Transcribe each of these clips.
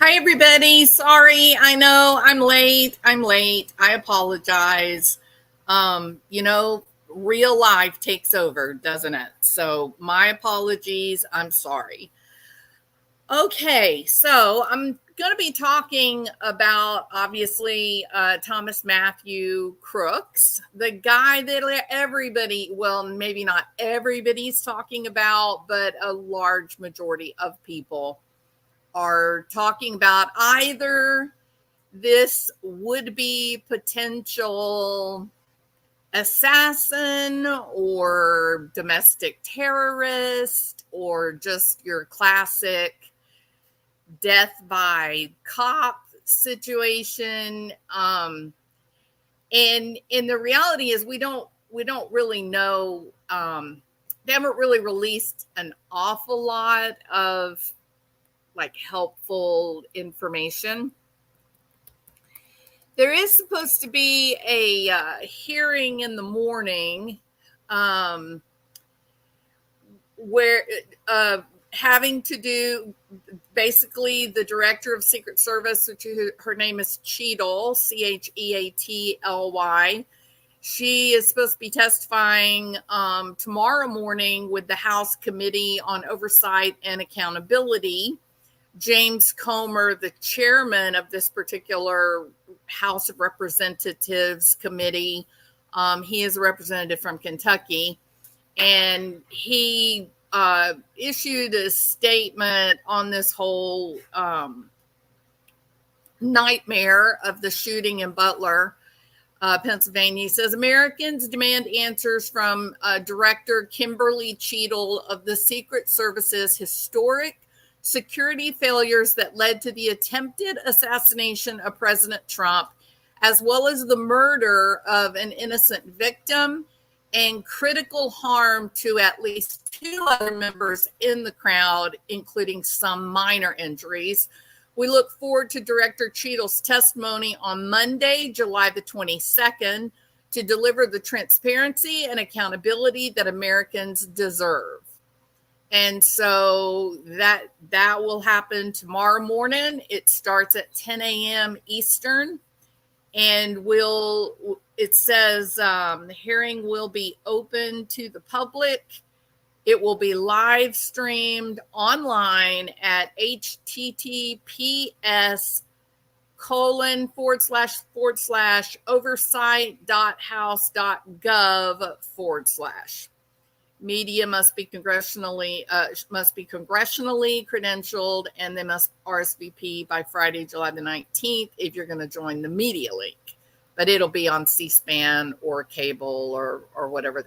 Hi, everybody. Sorry, I know I'm late. I apologize. Real life takes over, doesn't it? So, my apologies. I'm sorry. Okay, so I'm going to be talking about obviously Thomas Matthew Crooks, the guy that everybody, well, maybe not everybody's talking about, but a large majority of people are talking about either this would be potential assassin or domestic terrorist or just your classic death by cop situation. And the reality is we don't really know. They haven't really released an awful lot of like helpful information. There is supposed to be a hearing in the morning where having to do basically the director of Secret Service, which her name is Cheadle, Cheatly. She is supposed to be testifying tomorrow morning with the House Committee on Oversight and Accountability. James Comer, the chairman of this particular House of Representatives committee, he is a representative from Kentucky, and he issued a statement on this whole nightmare of the shooting in Butler, Pennsylvania. He says, Americans demand answers from Director Kimberly Cheadle of the Secret Service's historic security failures that led to the attempted assassination of President Trump, as well as the murder of an innocent victim and critical harm to at least 2 other members in the crowd, including some minor injuries. We look forward to Director Cheadle's testimony on Monday, July the 22nd, to deliver the transparency and accountability that Americans deserve. And so that will happen tomorrow morning. It starts at 10 a.m. Eastern, and it says the hearing will be open to the public. It will be live streamed online at https://oversight.house.gov/. Media must be congressionally credentialed, and they must RSVP by Friday, July the 19th, if you're going to join the media link. But it'll be on C-SPAN or cable or whatever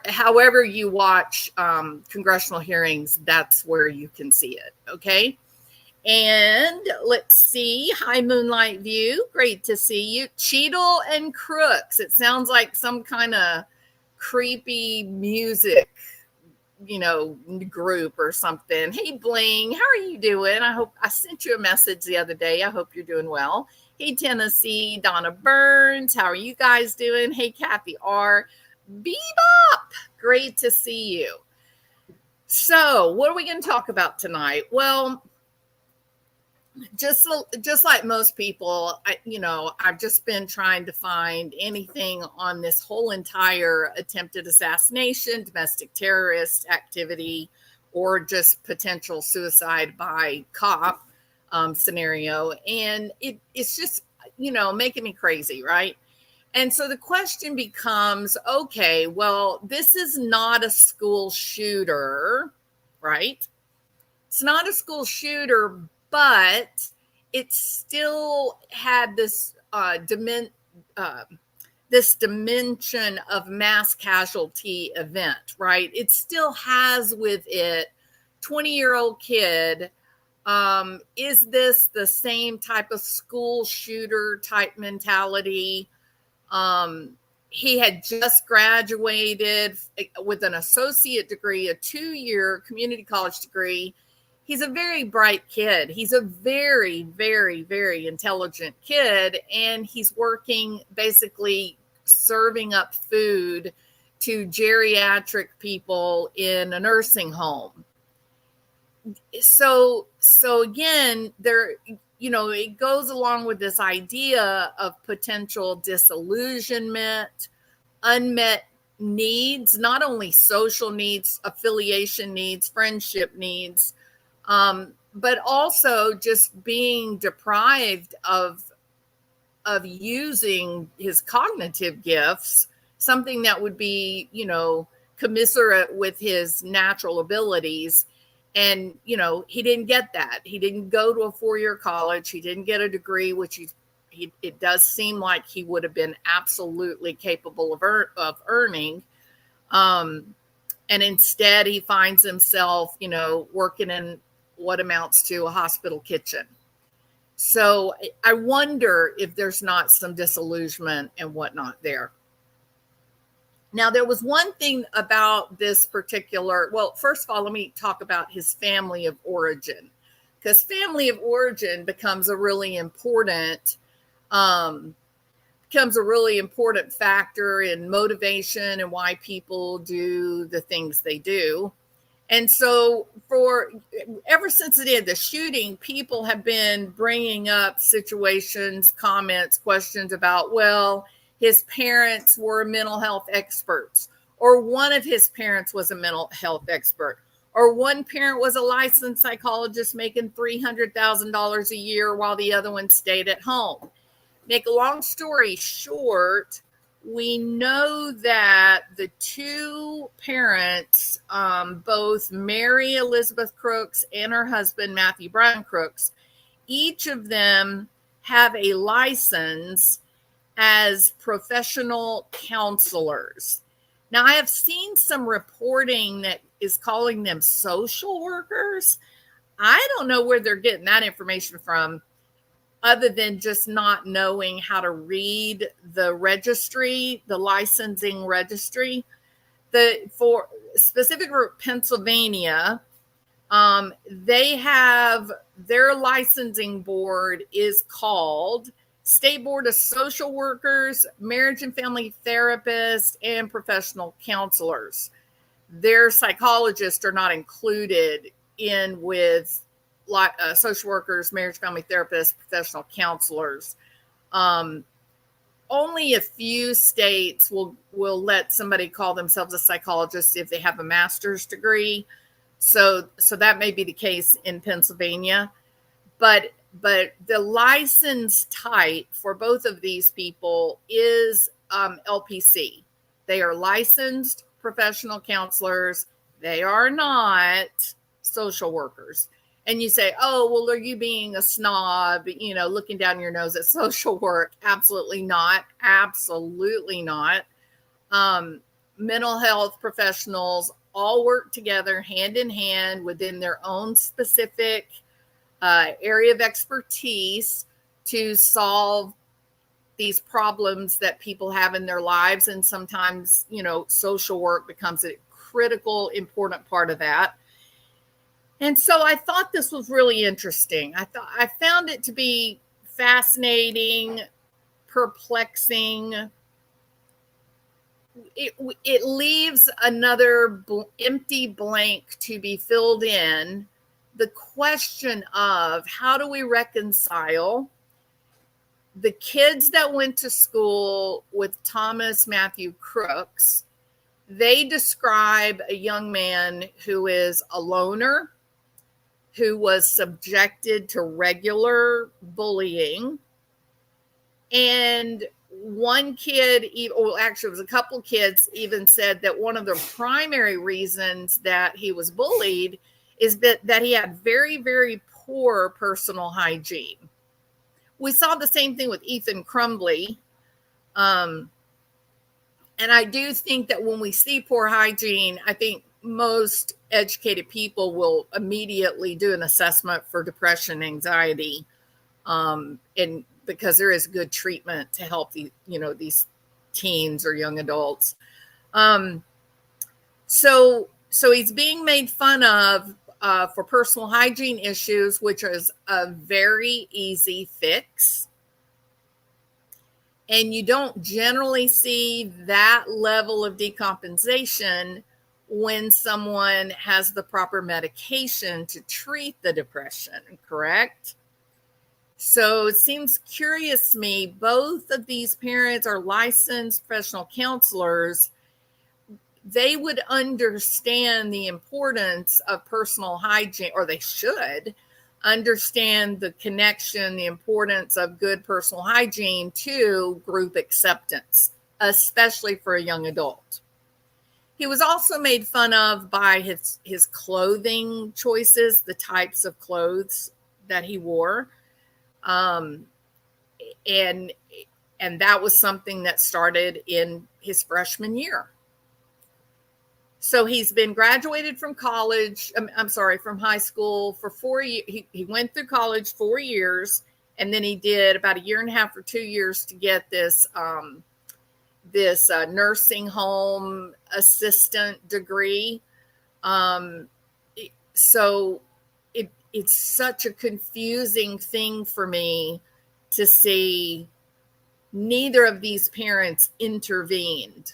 however you watch congressional hearings, that's where you can see it. Okay. And let's see. Hi, Moonlight View. Great to see you. Cheadle and Crooks. It sounds like some kind of creepy music, group or something. Hey, Bling, how are you doing? I hope I sent you a message the other day. I hope you're doing well. Hey, Tennessee, Donna Burns, how are you guys doing? Hey, Kathy R. Bebop, great to see you. So, what are we going to talk about tonight? Well, just like most people, I've just been trying to find anything on this whole entire attempted assassination, domestic terrorist activity, or just potential suicide by cop scenario. And it's just, making me crazy, right? And so the question becomes, okay, well, this is not a school shooter, right? It's not a school shooter, but it still had this this dimension of mass casualty event, right? It still has with it 20-year-old kid. Is this the same type of school shooter type mentality? He had just graduated with an associate degree, a 2-year community college degree. He's a very bright kid. He's a very, very, very intelligent kid. And he's working basically serving up food to geriatric people in a nursing home. so again, there, it goes along with this idea of potential disillusionment, unmet needs, not only social needs, affiliation needs, friendship needs, but also just being deprived of using his cognitive gifts, something that would be, commiserate with his natural abilities. And, he didn't get that. He didn't go to a 4-year college. He didn't get a degree, which it does seem like he would have been absolutely capable of earning. And instead he finds himself, working in what amounts to a hospital kitchen. So I wonder if there's not some disillusionment and whatnot there. Now, there was one thing about this particular, well, first of all, let me talk about his family of origin, because family of origin becomes a really important factor in motivation and why people do the things they do. And so ever since it did the shooting, people have been bringing up situations, comments, questions about, well, his parents were mental health experts, or one of his parents was a mental health expert, or one parent was a licensed psychologist making $300,000 a year while the other one stayed at home. Make a long story short, we know that the two parents, both Mary Elizabeth Crooks and her husband, Matthew Brian Crooks, each of them have a license as professional counselors. Now, I have seen some reporting that is calling them social workers. I don't know where they're getting that information from, other than just not knowing how to read the registry, the licensing registry. For specific for Pennsylvania, they have their licensing board is called State Board of Social Workers, Marriage and Family Therapists, and Professional Counselors. Their psychologists are not included in with social workers, marriage, family therapists, professional counselors. Only a few states will let somebody call themselves a psychologist if they have a master's degree. So that may be the case in Pennsylvania, but the license type for both of these people is LPC. They are licensed professional counselors. They are not social workers. And you say, oh, well, are you being a snob, looking down your nose at social work? Absolutely not. Absolutely not. Mental health professionals all work together hand in hand within their own specific area of expertise to solve these problems that people have in their lives. And sometimes, social work becomes a critical, important part of that. And so I thought this was really interesting. I found it to be fascinating, perplexing. It leaves another empty blank to be filled in. The question of how do we reconcile the kids that went to school with Thomas Matthew Crooks? They describe a young man who is a loner, who was subjected to regular bullying. And one kid, actually it was a couple kids, even said that one of the primary reasons that he was bullied is that he had very, very poor personal hygiene. We saw the same thing with Ethan Crumbley. And I do think that when we see poor hygiene, I think most educated people will immediately do an assessment for depression, anxiety, and because there is good treatment to help these teens or young adults. So he's being made fun of for personal hygiene issues, which is a very easy fix. And you don't generally see that level of decompensation when someone has the proper medication to treat the depression, correct? So it seems curious to me, both of these parents are licensed professional counselors. They would understand the importance of personal hygiene, or they should understand the connection, the importance of good personal hygiene to group acceptance, especially for a young adult. He was also made fun of by his clothing choices, the types of clothes that he wore. And that was something that started in his freshman year. So he's been graduated from college, from high school for 4 years. He went through college 4 years, and then he did about a year and a half or 2 years to get this nursing home assistant degree. So it's such a confusing thing for me to see neither of these parents intervened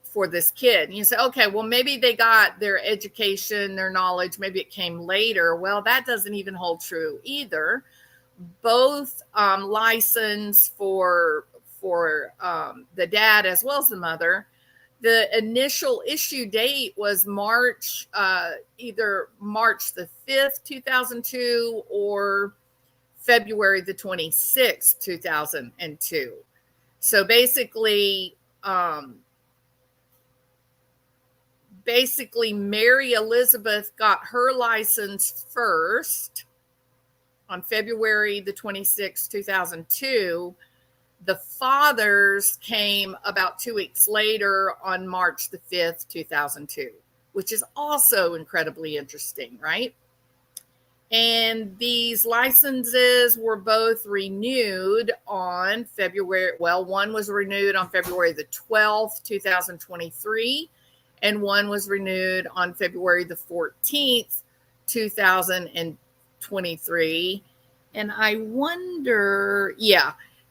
for this kid. And you say, okay, well, maybe they got their education, their knowledge, maybe it came later. Well, that doesn't even hold true either. Both licensed for the dad as well as the mother. The initial issue date was either March the 5th, 2002, or February the 26th, 2002. So basically, Mary Elizabeth got her license first on February the 26th, 2002. The fathers came about 2 weeks later on March the 5th, 2002, which is also incredibly interesting, right? And these licenses were both renewed on one was renewed on February the 12th, 2023, and one was renewed on February the 14th, 2023. And I wonder,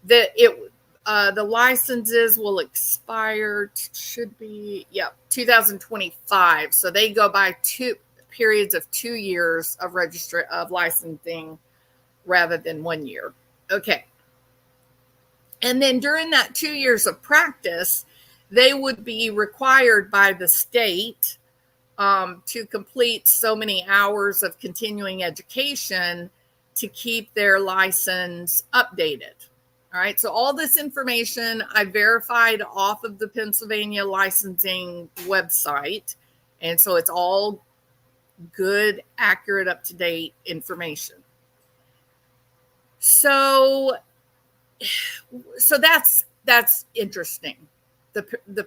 the licenses will expire, 2025. So they go by periods of 2 years of licensing rather than 1 year. Okay. And then during that 2 years of practice, they would be required by the state to complete so many hours of continuing education to keep their license updated. All right. So all this information I verified off of the Pennsylvania licensing website. And so it's all good, accurate, up-to-date information. So that's interesting. The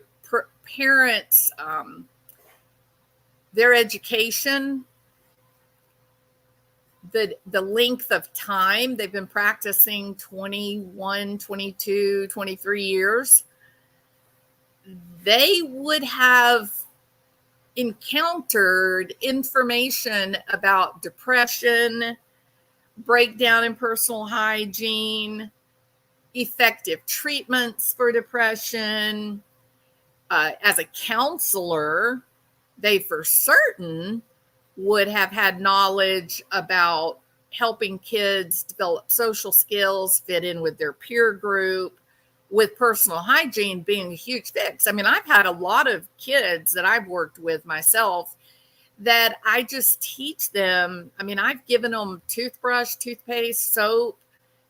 parents, their education, the length of time they've been practicing, 21, 22, 23 years, they would have encountered information about depression, breakdown in personal hygiene, effective treatments for depression. As a counselor, they for certain would have had knowledge about helping kids develop social skills, fit in with their peer group, with personal hygiene being a huge fix. I mean, I've had a lot of kids that I've worked with myself that I just teach them. I mean, I've given them toothbrush, toothpaste, soap,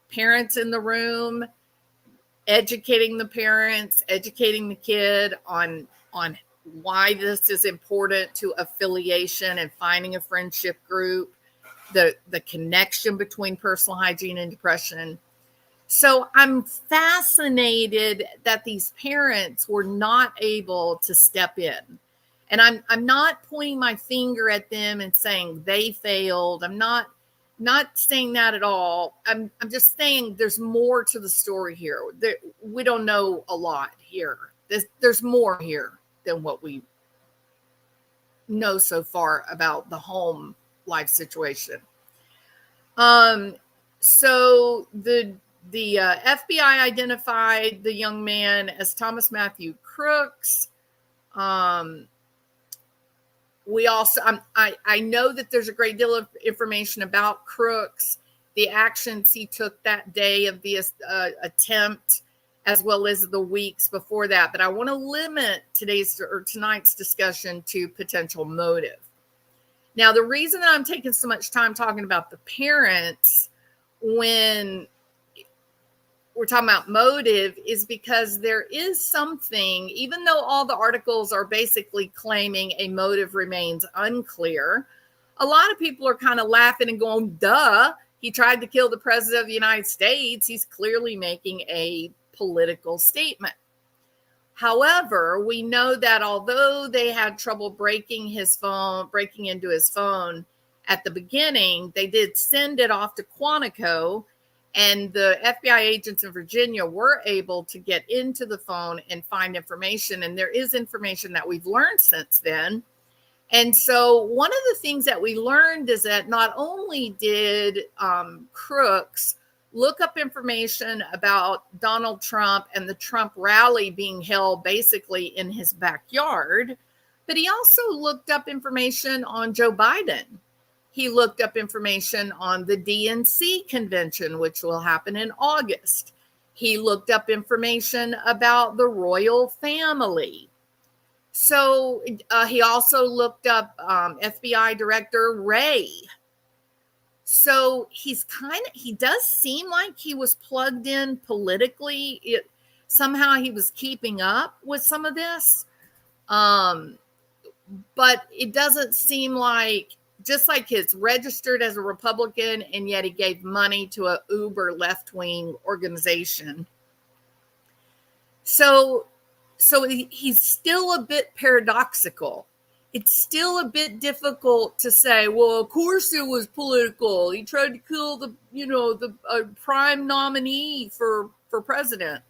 parents in the room, educating the parents, educating the kid on why this is important to affiliation and finding a friendship group, the connection between personal hygiene and depression. So I'm fascinated that these parents were not able to step in. And I'm not pointing my finger at them and saying they failed. I'm not saying that at all. I'm just saying there's more to the story here. We don't know a lot here. There's more here than what we know so far about the home life situation. So the FBI identified the young man as Thomas Matthew Crooks. we also, I know that there's a great deal of information about Crooks, the actions he took that day of the attempt, as well as the weeks before that. But I want to limit tonight's discussion to potential motive. Now, the reason that I'm taking so much time talking about the parents when we're talking about motive is because there is something, even though all the articles are basically claiming a motive remains unclear, a lot of people are kind of laughing and going, duh, he tried to kill the president of the United States. He's clearly making a political statement. However, we know that although they had trouble breaking into his phone at the beginning, they did send it off to Quantico, and the FBI agents in Virginia were able to get into the phone and find information. And there is information that we've learned since then. And so one of the things that we learned is that not only did Crooks look up information about Donald Trump and the Trump rally being held basically in his backyard, but he also looked up information on Joe Biden. He looked up information on the DNC convention, which will happen in August. He looked up information about the royal family. So he also looked up FBI Director Wray. So he does seem like he was plugged in politically. Somehow he was keeping up with some of this. But it doesn't seem like, just like he's registered as a Republican and yet he gave money to a uber left-wing organization. So he's still a bit paradoxical. It's still a bit difficult to say, well, of course it was political. He tried to kill the prime nominee for president.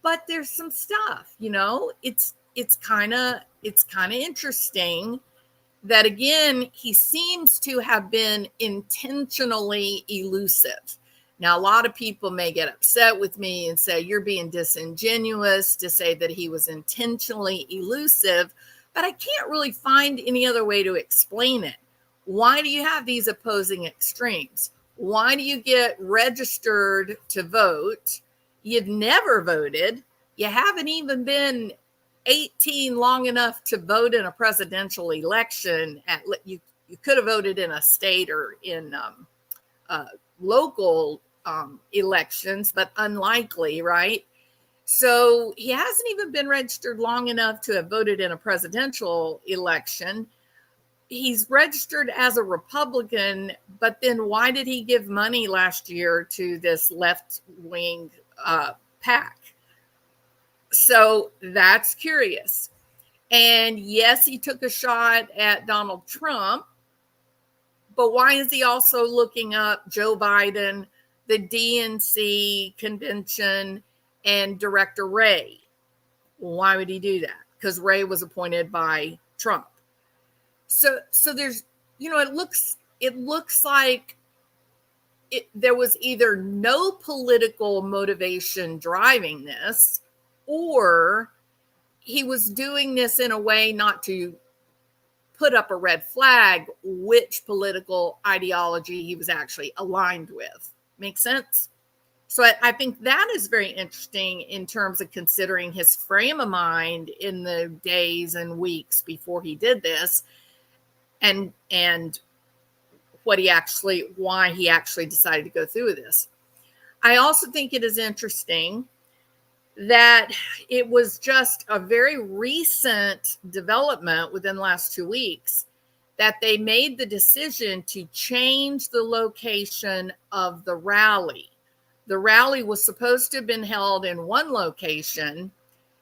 But there's some stuff, it's kind of interesting that, again, he seems to have been intentionally elusive. Now, a lot of people may get upset with me and say, you're being disingenuous to say that he was intentionally elusive, but I can't really find any other way to explain it. Why do you have these opposing extremes? Why do you get registered to vote? You've never voted. You haven't even been 18 long enough to vote in a presidential election. You could have voted in a state or in local elections, but unlikely, right? So he hasn't even been registered long enough to have voted in a presidential election. He's registered as a Republican, but then why did he give money last year to this left-wing PAC? So that's curious. And yes, he took a shot at Donald Trump, but why is he also looking up Joe Biden, the DNC convention, and Director Wray? Why would he do that? Because Wray was appointed by Trump. So there's, it looks like there was either no political motivation driving this, or he was doing this in a way not to put up a red flag which political ideology he was actually aligned with. Make sense? So I think that is very interesting in terms of considering his frame of mind in the days and weeks before he did this, and why he actually decided to go through with this. I also think it is interesting that it was just a very recent development within the last 2 weeks that they made the decision to change the location of the rally. The rally was supposed to have been held in one location,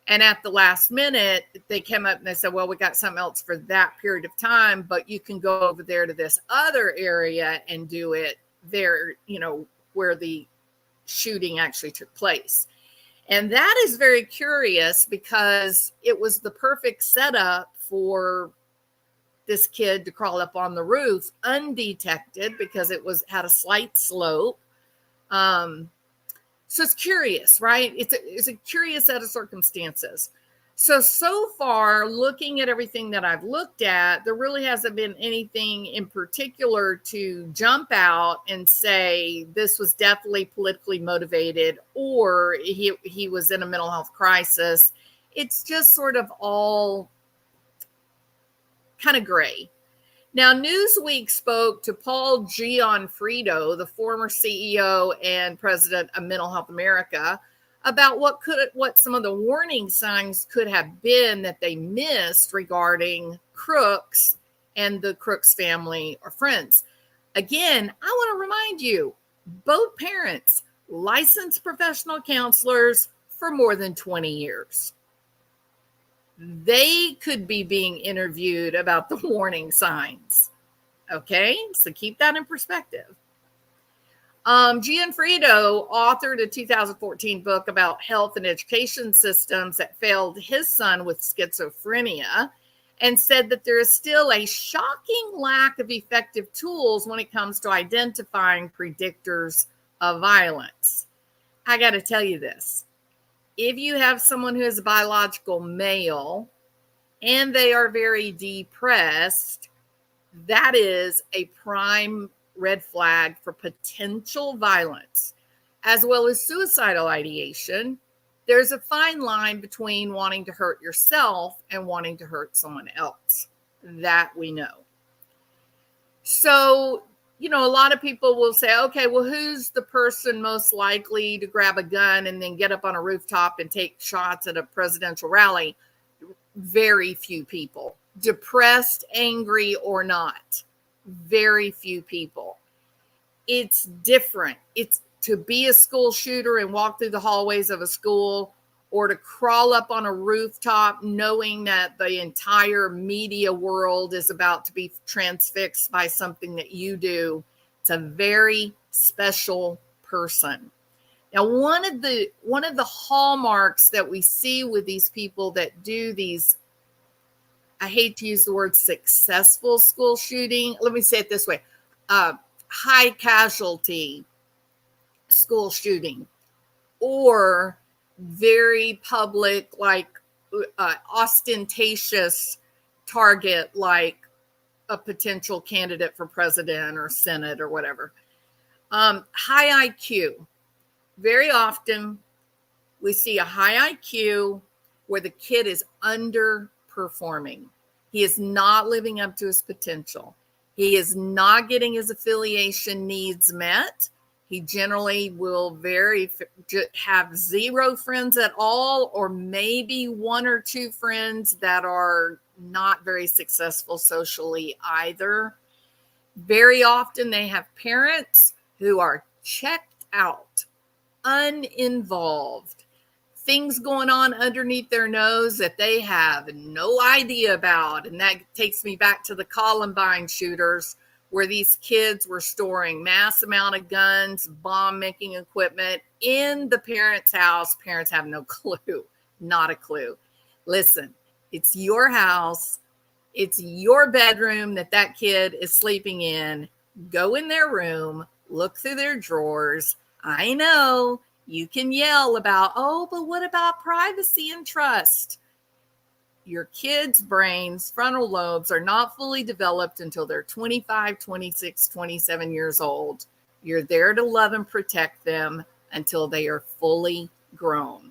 and at the last minute, they came up and they said, well, we got something else for that period of time, but you can go over there to this other area and do it there, where the shooting actually took place. And that is very curious because it was the perfect setup for this kid to crawl up on the roof undetected because it had a slight slope. So it's curious, right? It's a curious set of circumstances. So far, looking at everything that I've looked at, there really hasn't been anything in particular to jump out and say this was definitely politically motivated or he was in a mental health crisis. It's just sort of all kind of gray. Now, Newsweek spoke to Paul Gianfrido, the former CEO and president of Mental Health America, about what some of the warning signs could have been that they missed regarding Crooks and the Crooks family or friends. Again, I want to remind you, both parents, licensed professional counselors for more than 20 years. They could be being interviewed about the warning signs. Okay, so keep that in perspective. Gianfrido authored a 2014 book about health and education systems that failed his son with schizophrenia and said that there is still a shocking lack of effective tools when it comes to identifying predictors of violence. I got to tell you this. If you have someone who is a biological male and they are very depressed, that is a prime red flag for potential violence, as well as suicidal ideation. There's a fine line between wanting to hurt yourself and wanting to hurt someone else. That we know. So, a lot of people will say, okay, well, who's the person most likely to grab a gun and then get up on a rooftop and take shots at a presidential rally? Very few people. Depressed, angry, or not. Very few people. It's different. It's to be a school shooter and walk through the hallways of a school, or to crawl up on a rooftop knowing that the entire media world is about to be transfixed by something that you do. It's a very special person. Now, one of the hallmarks that we see with these people that do these, I hate to use the word successful school shooting. Let me say it this way. High casualty school shooting, or very public, like ostentatious target, like a potential candidate for president or Senate or whatever. High IQ. Very often we see a high IQ where the kid is underperforming. He is not living up to his potential. He is not getting his affiliation needs met. He generally will have zero friends at all, or maybe one or two friends that are not very successful socially either. Very often they have parents who are checked out, uninvolved, things going on underneath their nose that they have no idea about. And that takes me back to the Columbine shooters, where these kids were storing mass amount of guns, bomb making equipment in the parents' house. Parents have no clue, not a clue. Listen, it's your house. It's your bedroom that kid is sleeping in. Go in their room, look through their drawers. I know you can yell about, oh, but what about privacy and trust? Your kids' brains, frontal lobes, are not fully developed until they're 25, 26, 27 years old. You're there to love and protect them until they are fully grown.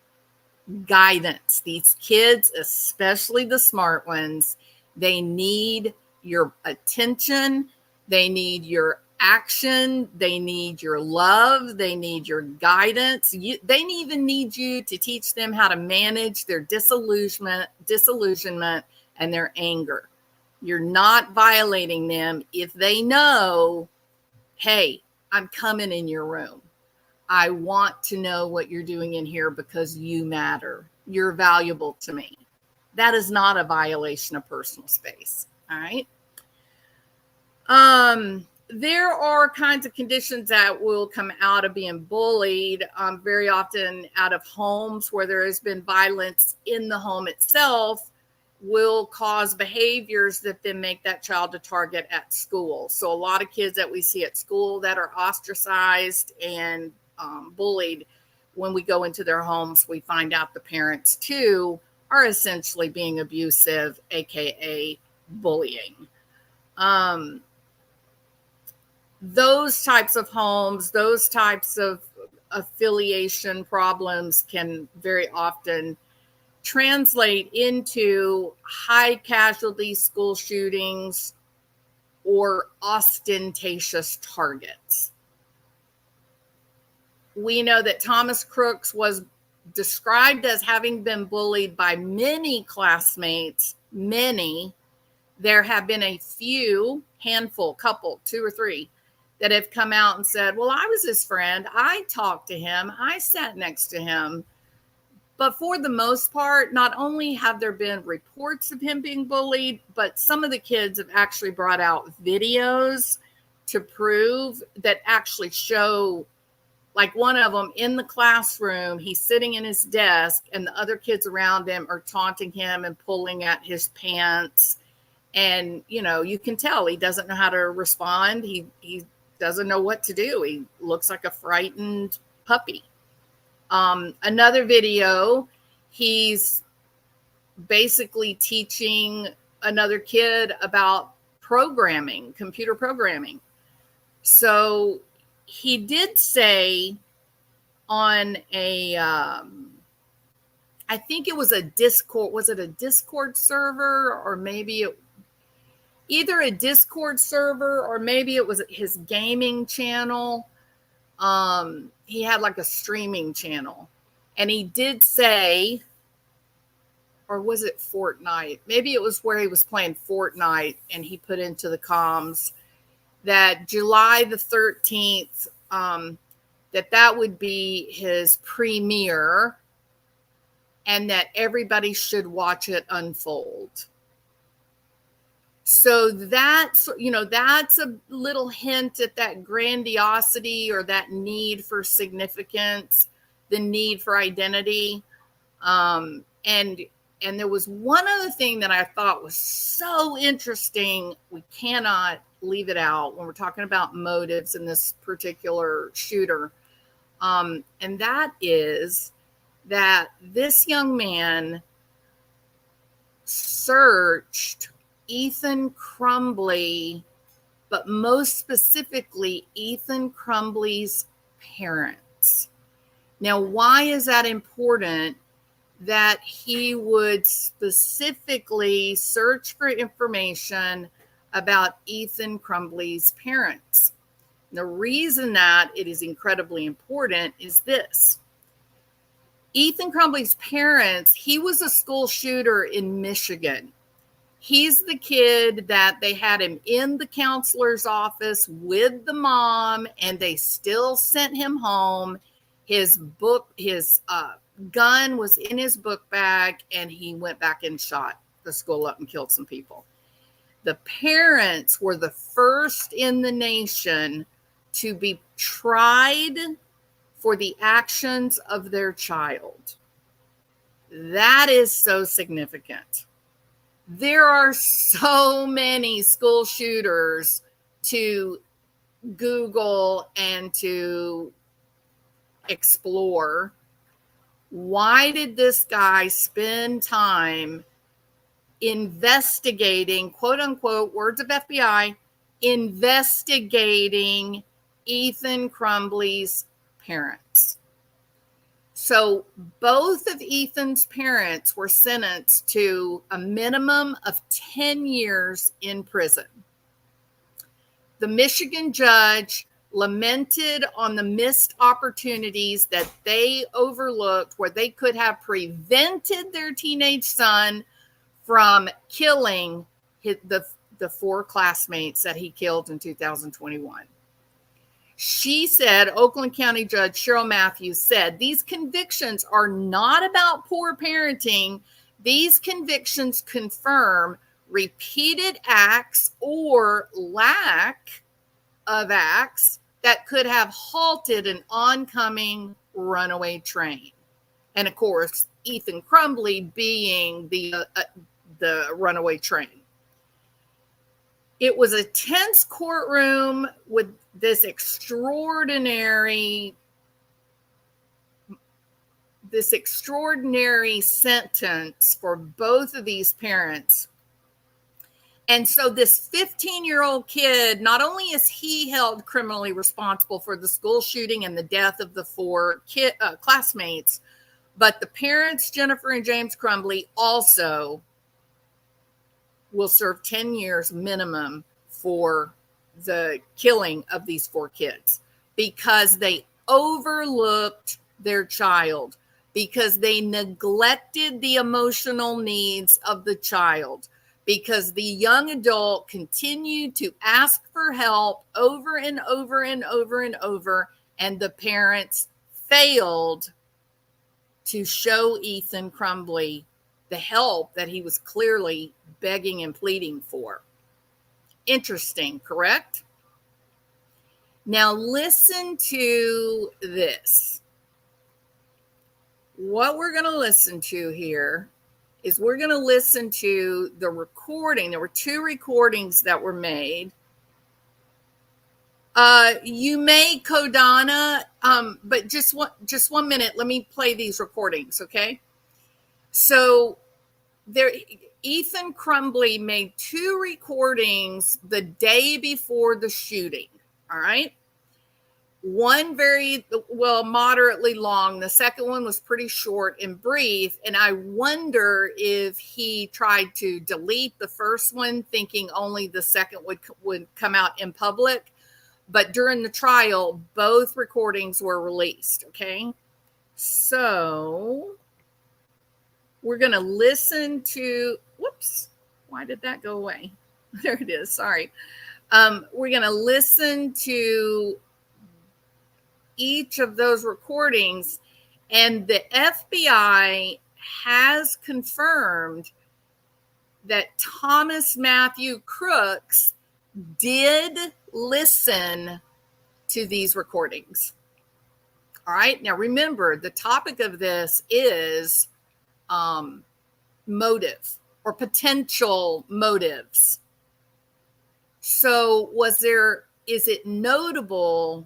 Guidance. These kids, especially the smart ones, they need your attention. They need your action. They need your love. They need your guidance. They even need you to teach them how to manage their disillusionment, and their anger. You're not violating them if they know, hey, I'm coming in your room. I want to know what you're doing in here because you matter. You're valuable to me. That is not a violation of personal space. All right. There are kinds of conditions that will come out of being bullied, very often out of homes where there has been violence in the home itself, will cause behaviors that then make that child a target at school. So a lot of kids that we see at school that are ostracized and bullied, when we go into their homes, we find out the parents too are essentially being abusive, aka bullying. Those types of homes, those types of affiliation problems can very often translate into high casualty school shootings or ostentatious targets. We know that Thomas Crooks was described as having been bullied by many classmates, many. There have been a few, handful, couple, 2 or 3, that have come out and said, well, I was his friend. I talked to him. I sat next to him. But for the most part, not only have there been reports of him being bullied, but some of the kids have actually brought out videos to prove that actually show, like one of them in the classroom, he's sitting in his desk and the other kids around him are taunting him and pulling at his pants. And, you know, you can tell he doesn't know how to respond. He doesn't know what to do. He looks like a frightened puppy. Another video, he's basically teaching another kid about programming, computer programming. So he did say on a, I think it was a Discord, was it a Discord server, or maybe either a Discord server or maybe it was his gaming channel. He had like a streaming channel, and he did say, or was it Fortnite? Maybe it was where he was playing Fortnite, and he put into the comms that July the 13th, that would be his premiere, and that everybody should watch it unfold. So that's, you know, that's a little hint at that grandiosity or that need for significance, the need for identity. And there was one other thing that I thought was so interesting. We cannot leave it out when we're talking about motives in this particular shooter. And that is that this young man searched Ethan Crumbley, but most specifically Ethan Crumbley's parents. Now, why is that important that he would specifically search for information about Ethan Crumbley's parents? The reason that it is incredibly important is this. Ethan Crumbley's parents, he was a school shooter in Michigan. He's the kid that they had him in the counselor's office with the mom, and they still sent him home. His gun was in his book bag, and he went back and shot the school up and killed some people. The parents were the first in the nation to be tried for the actions of their child. That is so significant. There are so many school shooters to Google and to explore. Why did this guy spend time investigating, quote unquote, words of FBI, investigating Ethan Crumbley's parents? So both of Ethan's parents were sentenced to a minimum of 10 years in prison. The Michigan judge lamented on the missed opportunities that they overlooked where they could have prevented their teenage son from killing the 4 classmates that he killed in 2021. She said, Oakland County Judge Cheryl Matthews said, these convictions are not about poor parenting. These convictions confirm repeated acts or lack of acts that could have halted an oncoming runaway train. And of course, Ethan Crumbley being the runaway train. It was a tense courtroom with this extraordinary this extraordinary sentence for both of these parents. And so this 15-year-old kid, not only is he held criminally responsible for the school shooting and the death of the 4 classmates, but the parents, Jennifer and James Crumbley, also will serve 10 years minimum for the killing of these 4 kids because they overlooked their child, because they neglected the emotional needs of the child, because the young adult continued to ask for help over and over and over and over, and the parents failed to show Ethan Crumbley the help that he was clearly begging and pleading for. Interesting, correct? Now listen to this. What we're going to listen to here is we're going to listen to the recording. There were 2 recordings that were made. You may, Kodana, but just one minute. Let me play these recordings, okay? So Ethan Crumbley made 2 recordings the day before the shooting, all right? One very, moderately long. The second one was pretty short and brief. And I wonder if he tried to delete the first one, thinking only the second would come out in public. But during the trial, both recordings were released, okay? So we're going to listen to, whoops, why did that go away? There it is, sorry. We're going to listen to each of those recordings, and the FBI has confirmed that Thomas Matthew Crooks did listen to these recordings. All right, now remember, the topic of this is motive or potential motives. So is it notable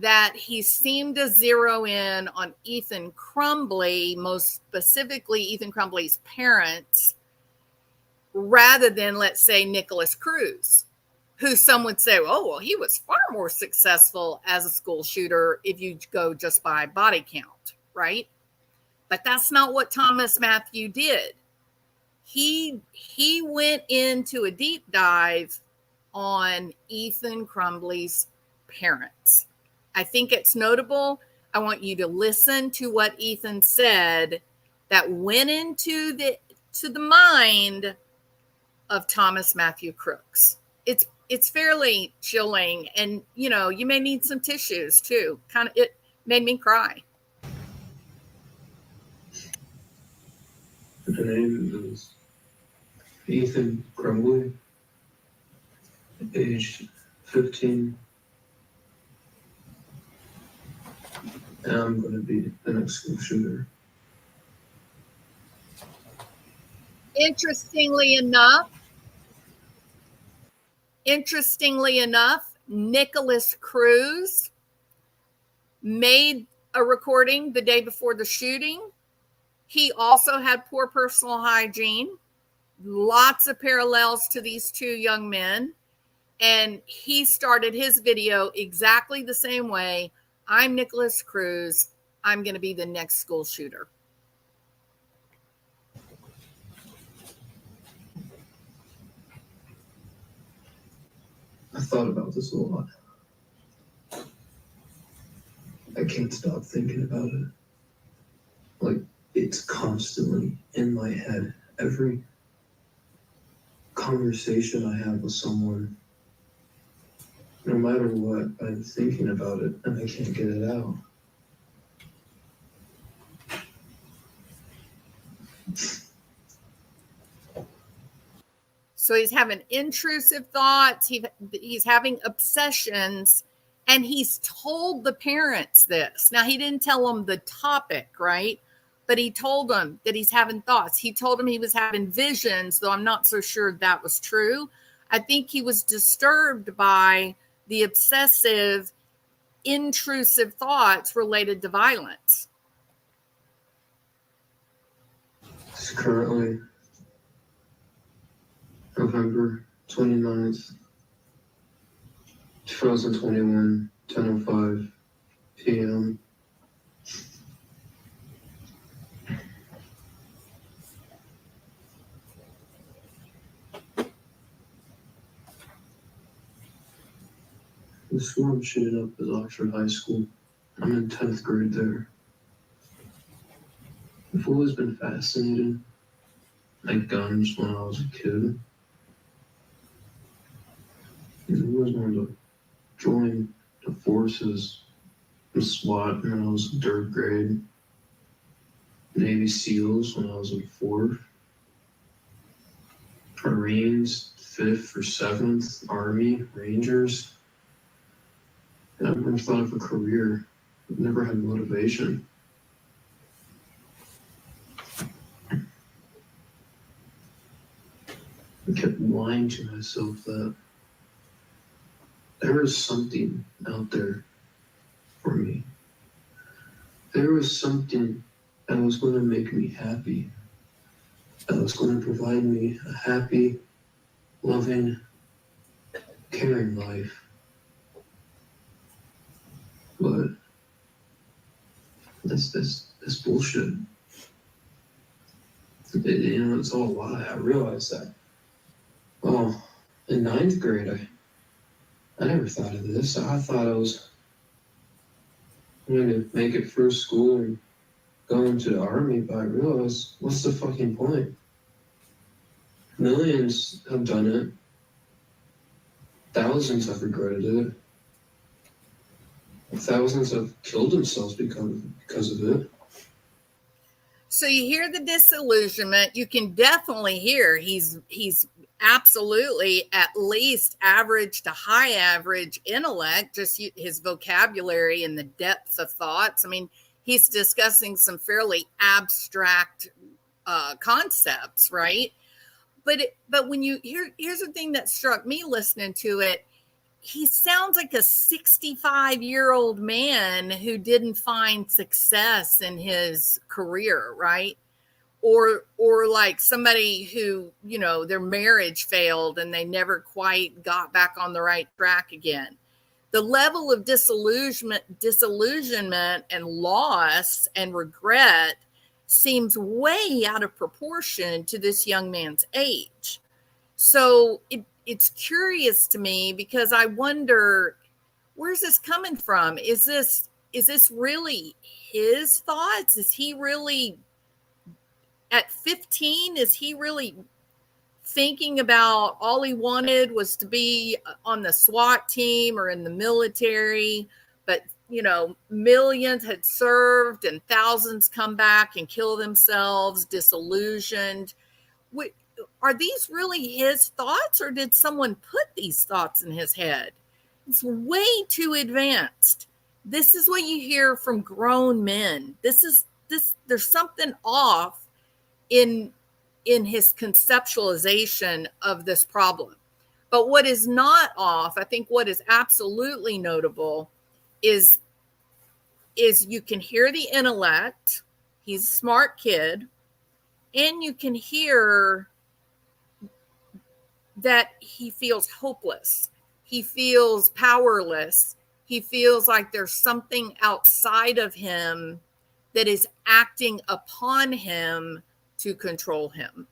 that he seemed to zero in on Ethan Crumbley, most specifically Ethan Crumbley's parents, rather than, let's say, Nicholas Cruz, who some would say, oh, well, he was far more successful as a school shooter if you go just by body count, right? But that's not what Thomas Matthew did. He went into a deep dive on Ethan Crumbley's parents. I think it's notable. I want you to listen to what Ethan said that went into the mind of Thomas Matthew Crooks. It's fairly chilling, and you may need some tissues too. It made me cry. The name is Ethan Crumbley, age 15. And I'm going to be the next school shooter. Interestingly enough, Nicholas Cruz made a recording the day before the shooting. He also had poor personal hygiene, lots of parallels to these 2 young men. And he started his video exactly the same way. I'm Nicholas Cruz. I'm going to be the next school shooter. I thought about this a lot. I can't stop thinking about it. Like, it's constantly in my head. Every conversation I have with someone, no matter what, I'm thinking about it and I can't get it out. So he's having intrusive thoughts. He's having obsessions, and he's told the parents this. Now, he didn't tell them the topic, right? But he told them that he's having thoughts. He told them he was having visions, though I'm not so sure that was true. I think he was disturbed by the obsessive, intrusive thoughts related to violence. It's currently November 29th, 2021, 10:05 p.m. The school I'm shooting up is Oxford High School. I'm in 10th grade there. I've always been fascinated by guns when I was a kid. I always wanted to join the forces and SWAT when I was in 3rd grade. Navy SEALs when I was in 4th. Marines, 5th or 7th. Army, Rangers. And I've never thought of a career. I've never had motivation. I kept lying to myself that there was something out there for me. There was something that was going to make me happy, that was going to provide me a happy, loving, caring life. But that's bullshit. It's all a lie. I realized that. Well, in 9th grade, I never thought of this. I thought I was going to make it through school and go into the army, but I realized, what's the fucking point? Millions have done it. Thousands have regretted it. Thousands have killed themselves because of it. So you hear the disillusionment. You can definitely hear he's absolutely at least average to high average intellect, just his vocabulary and the depth of thoughts. I mean, he's discussing some fairly abstract concepts, right? But when you here's the thing that struck me listening to it. He sounds like a 65-year-old man who didn't find success in his career, right? Or like somebody who, their marriage failed and they never quite got back on the right track again. The level of disillusionment and loss and regret seems way out of proportion to this young man's age. So it's curious to me because I wonder, where's this coming from? Is this really his thoughts? Is he really at 15? Is he really thinking about all he wanted was to be on the SWAT team or in the military? But, millions had served and thousands come back and kill themselves, disillusioned. Are these really his thoughts, or did someone put these thoughts in his head? It's way too advanced. This is what you hear from grown men. There's something off in his conceptualization of this problem. But what is not off, I think what is absolutely notable is you can hear the intellect. He's a smart kid, and you can hear that he feels hopeless. He feels powerless. He feels like there's something outside of him that is acting upon him to control him,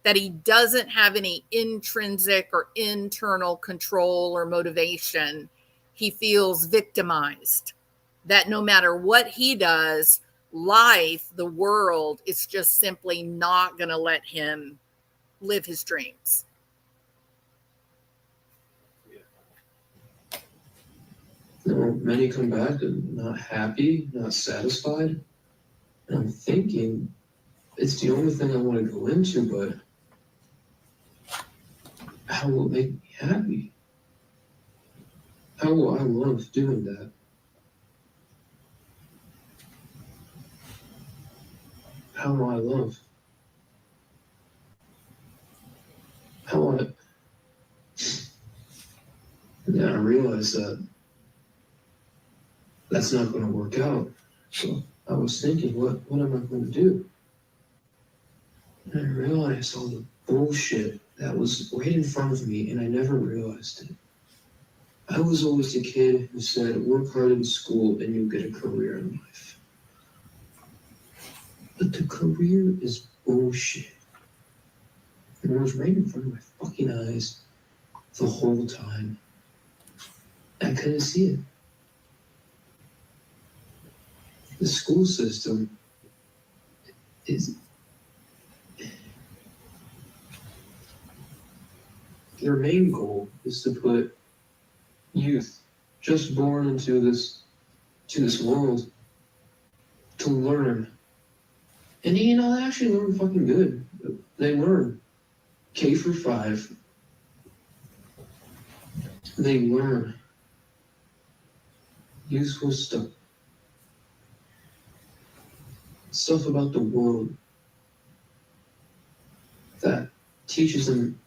that he doesn't have any intrinsic or internal control or motivation. He feels victimized, that no matter what he does, life, the world, is just simply not going to let him live his dreams. Many come back and not happy, not satisfied. And I'm thinking, it's the only thing I want to go into, but how will it make me happy? How will I love doing that? How will I love? I realized that that's not going to work out. So I was thinking, what am I going to do? And I realized all the bullshit that was right in front of me, and I never realized it. I was always the kid who said, work hard in school and you'll get a career in life. But the career is bullshit. And it was right in front of my fucking eyes the whole time. I couldn't see it. The school system is... Their main goal is to put youth just born into this world to learn. And they actually learn fucking good. They learn K for 5. They learn useful stuff. Stuff about the world that teaches them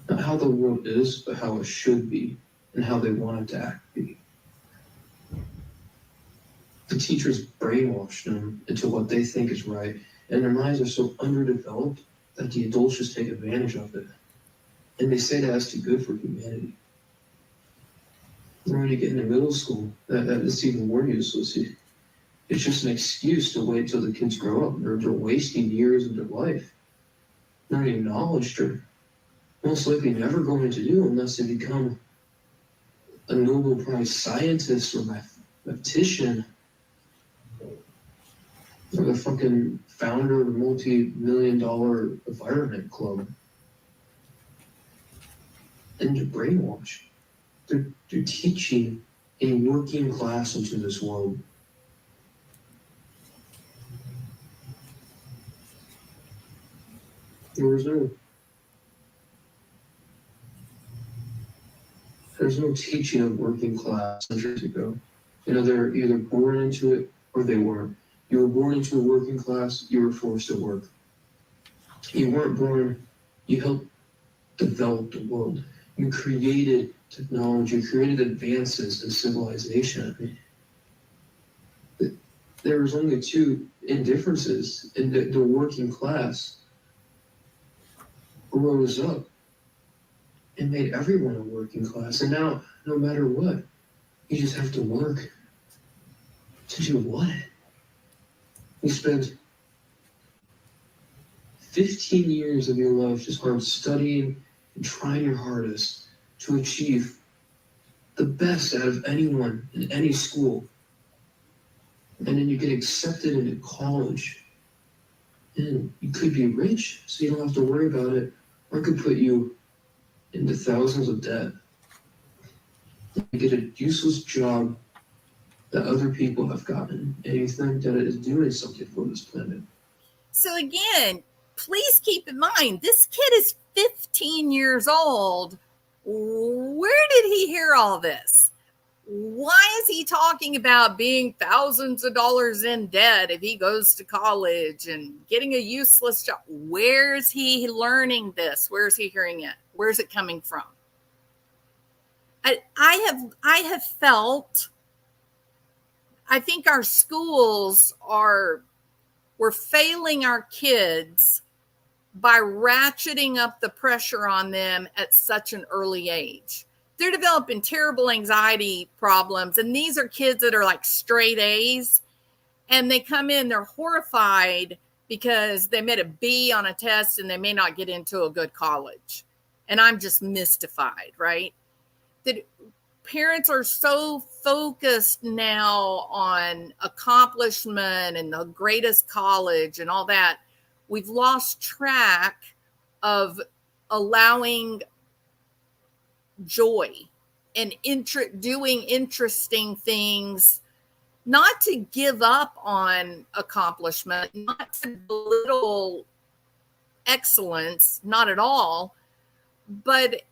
not how the world is, but how it should be and how they want it to be. The teachers brainwash them into what they think is right, and their minds are so underdeveloped that the adults just take advantage of it. And they say that's too good for humanity. Then when you get into middle school, that's even more useless. It's just an excuse to wait till the kids grow up. They're wasting years of their life learning knowledge they're most likely never going to do unless they become a Nobel Prize scientist or mathematician or the fucking founder of a multi-million-dollar environment club. And they're brainwashed. They're teaching a working class into this world. There's no teaching of working class centuries ago. They're either born into it or they weren't. You were born into a working class, you were forced to work. You weren't born, you helped develop the world. You created technology, you created advances in civilization. There was only two indifferences, and the working class rose up and made everyone a working class. And now, no matter what, you just have to work. To do what? You spend 15 years of your life just hard studying and trying your hardest to achieve the best out of anyone in any school. And then you get accepted into college. And you could be rich, so you don't have to worry about it. Or it could put you into thousands of debt. You get a useless job that other people have gotten, and you think that it is doing something for this planet. So again, please keep in mind, this kid is 15 years old. Where did he hear all this? Why is he talking about being thousands of dollars in debt if he goes to college and getting a useless job? Where is he learning this? Where is he hearing it? Where is it coming from? I have felt, I think our schools we're failing our kids by ratcheting up the pressure on them at such an early age. They're developing terrible anxiety problems. And these are kids that are like straight A's. And they come in, they're horrified because they made a B on a test and they may not get into a good college. And I'm just mystified, right? That parents are so focused now on accomplishment and the greatest college and all that. We've lost track of allowing joy and doing interesting things, not to give up on accomplishment, not to belittle excellence, not at all, but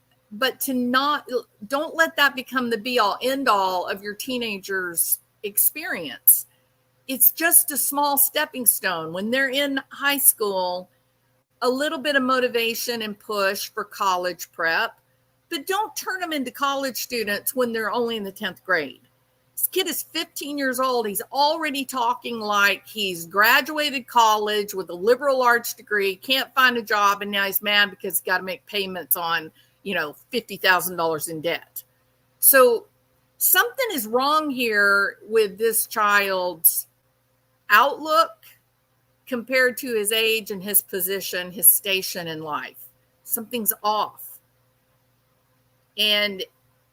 to don't let that become the be all end all of your teenager's experience. It's just a small stepping stone. When they're in high school, a little bit of motivation and push for college prep, but don't turn them into college students when they're only in the 10th grade. This kid is 15 years old. He's already talking like he's graduated college with a liberal arts degree, can't find a job, and now he's mad because he's got to make payments on, $50,000 in debt. So something is wrong here with this child's outlook compared to his age and his position, his station in life. Something's off. And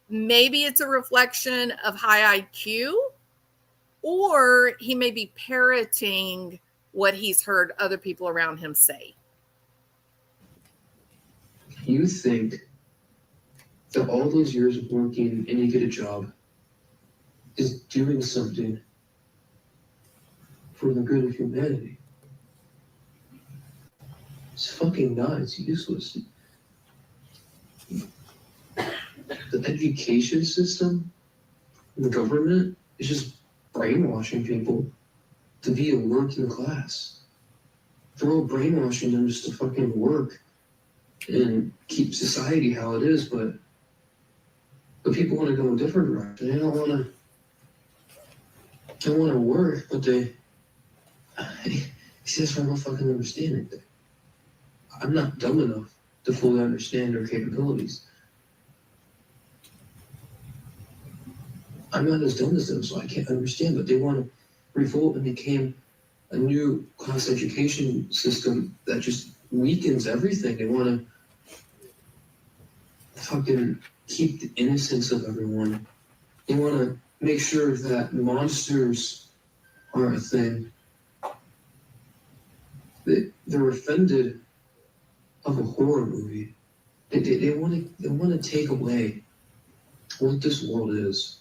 maybe it's a reflection of high IQ, or he may be parroting what he's heard other people around him say. You think that all those years of working and you get a job is doing something for the good of humanity. It's fucking not. It's useless. The education system, the government, is just brainwashing people to be a working class. They're all brainwashing them just to fucking work and keep society how it is, but people want to go in a different direction. They don't want to work, but see, that's why I don't fucking understand it. I'm not dumb enough to fully understand their capabilities. I'm not as dumb as them, so I can't understand, but they want to revolt and become a new class education system that just weakens everything. They want to fucking keep the innocence of everyone. They want to make sure that monsters are a thing. They're offended of a horror movie. They want to take away what this world is.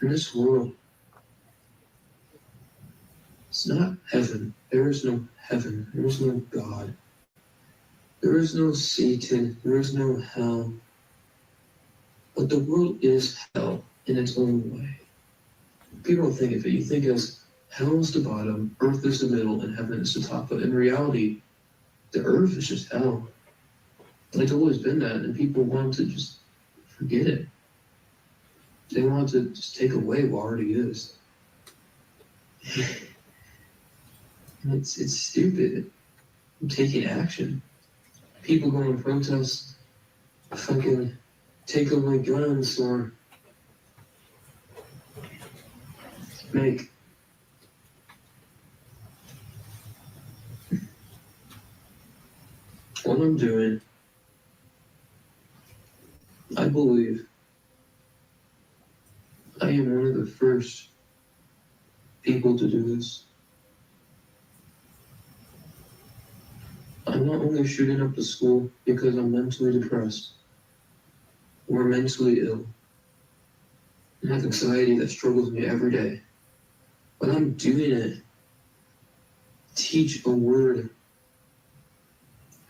In this world, it's not heaven. There is no heaven. There is no God. There is no Satan. There is no hell. But the world is hell in its own way. People don't think of it. You think as hell is the bottom, earth is the middle, and heaven is the top. But in reality, the earth is just hell. It's always been that, and people want to just forget it. They want to just take away what already is. And it's stupid. I'm taking action. People go and protest, fucking take away guns, or make what I'm doing. I believe I am one of the first people to do this. I'm not only shooting up the school because I'm mentally depressed or mentally ill and have anxiety that struggles me every day, but I'm doing it to teach a word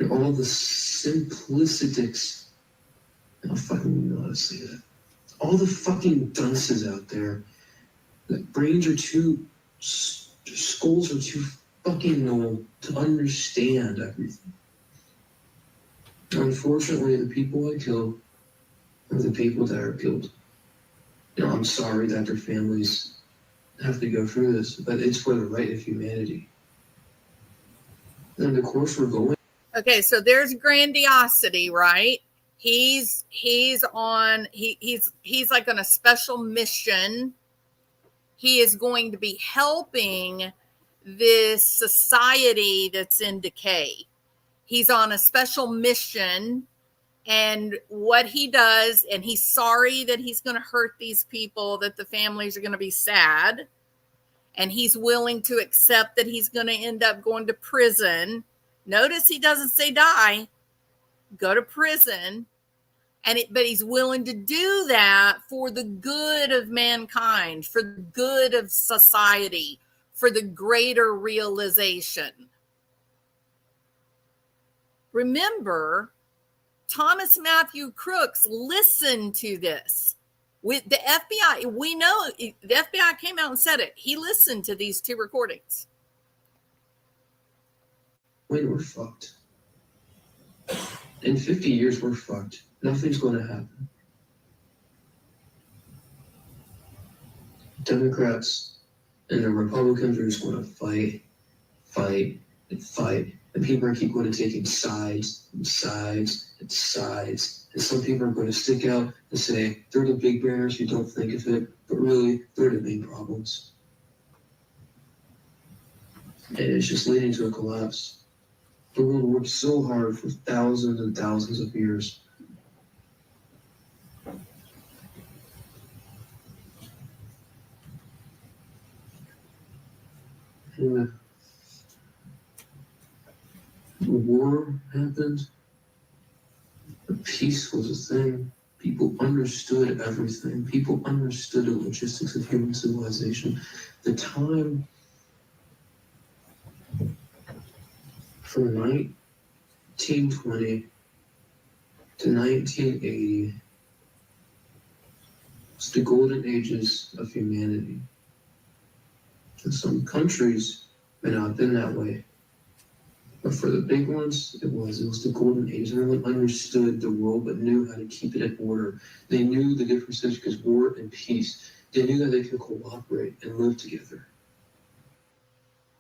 and all the simplicities. I don't fucking know how to say that. All the fucking dunces out there, that brains are too, skulls are too fucking low to understand everything. Unfortunately, the people I kill are the people that are killed. I'm sorry that their families have to go through this, but it's for the right of humanity. And the course we're going. Okay, so there's grandiosity, right? He's like on a special mission. He is going to be helping this society that's in decay. He's on a special mission, and what he does, and he's sorry that he's going to hurt these people, that the families are going to be sad, and he's willing to accept that he's going to end up going to prison. Notice he doesn't say die, go to prison. But he's willing to do that for the good of mankind, for the good of society, for the greater realization. Remember, Thomas Matthew Crooks listened to this. With the FBI, we know the FBI came out and said it. He listened to these two recordings. When we're fucked. In 50 years, we're fucked. Nothing's going to happen. Democrats and the Republicans are just going to fight, and fight. And people are keep going to taking sides and sides and sides. And some people are going to stick out and say they're the big bears who don't think of it, but really they're the main problems. And it's just leading to a collapse. The world worked so hard for thousands and thousands of years. And the war happened. The peace was a thing. People understood everything. People understood the logistics of human civilization. The time from 1920 to 1980 was the golden ages of humanity. In some countries, it may not have been that way. But for the big ones, it was the golden age. Everyone understood the world, but knew how to keep it in order. They knew the differences because war and peace. They knew that they could cooperate and live together.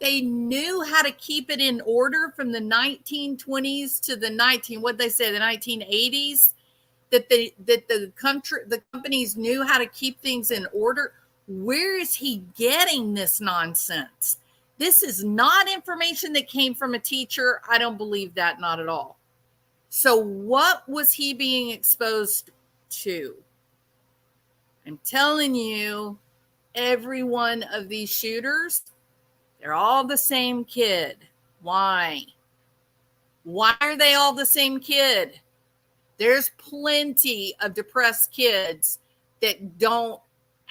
They knew how to keep it in order from the 1920s to the 1980s. That the companies knew how to keep things in order. Where is he getting this nonsense? This is not information that came from a teacher. I don't believe that, not at all. So what was he being exposed to? I'm telling you, every one of these shooters, they're all the same kid. Why? Why are they all the same kid? There's plenty of depressed kids that don't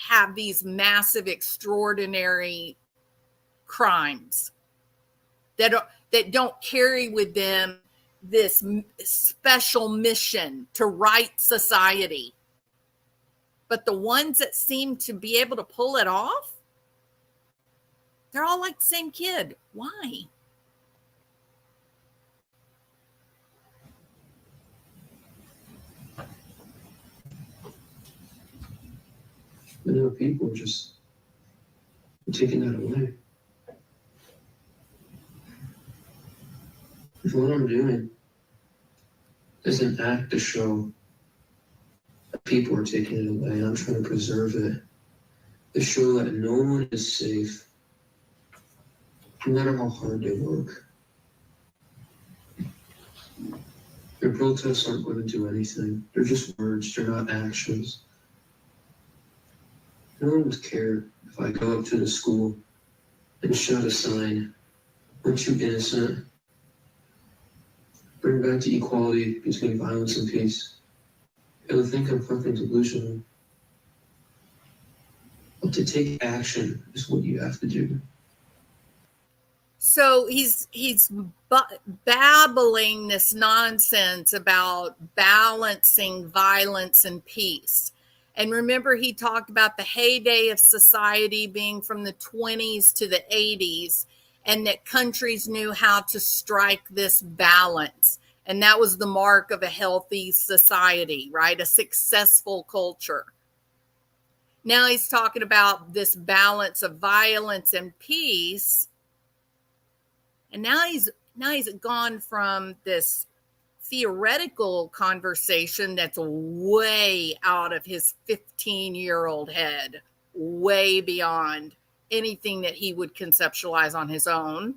have these massive, extraordinary crimes, that don't carry with them this special mission to right society. But the ones that seem to be able to pull it off, they're all like the same kid. Why? But now people are just taking that away. If what I'm doing is an act to show that people are taking it away, and I'm trying to preserve it, to show that no one is safe, no matter how hard they work. Their protests aren't going to do anything. They're just words, they're not actions. No one would care if I go up to the school and shout a sign, "Aren't you innocent? Bring back the equality between violence and peace." They'll think I'm fucking delusional. But to take action is what you have to do. So he's babbling this nonsense about balancing violence and peace. And remember, he talked about the heyday of society being from the 20s to the 80s, and that countries knew how to strike this balance. And that was the mark of a healthy society, right? A successful culture. Now he's talking about this balance of violence and peace. And now he's gone from this theoretical conversation that's way out of his 15-year-old head, way beyond anything that he would conceptualize on his own.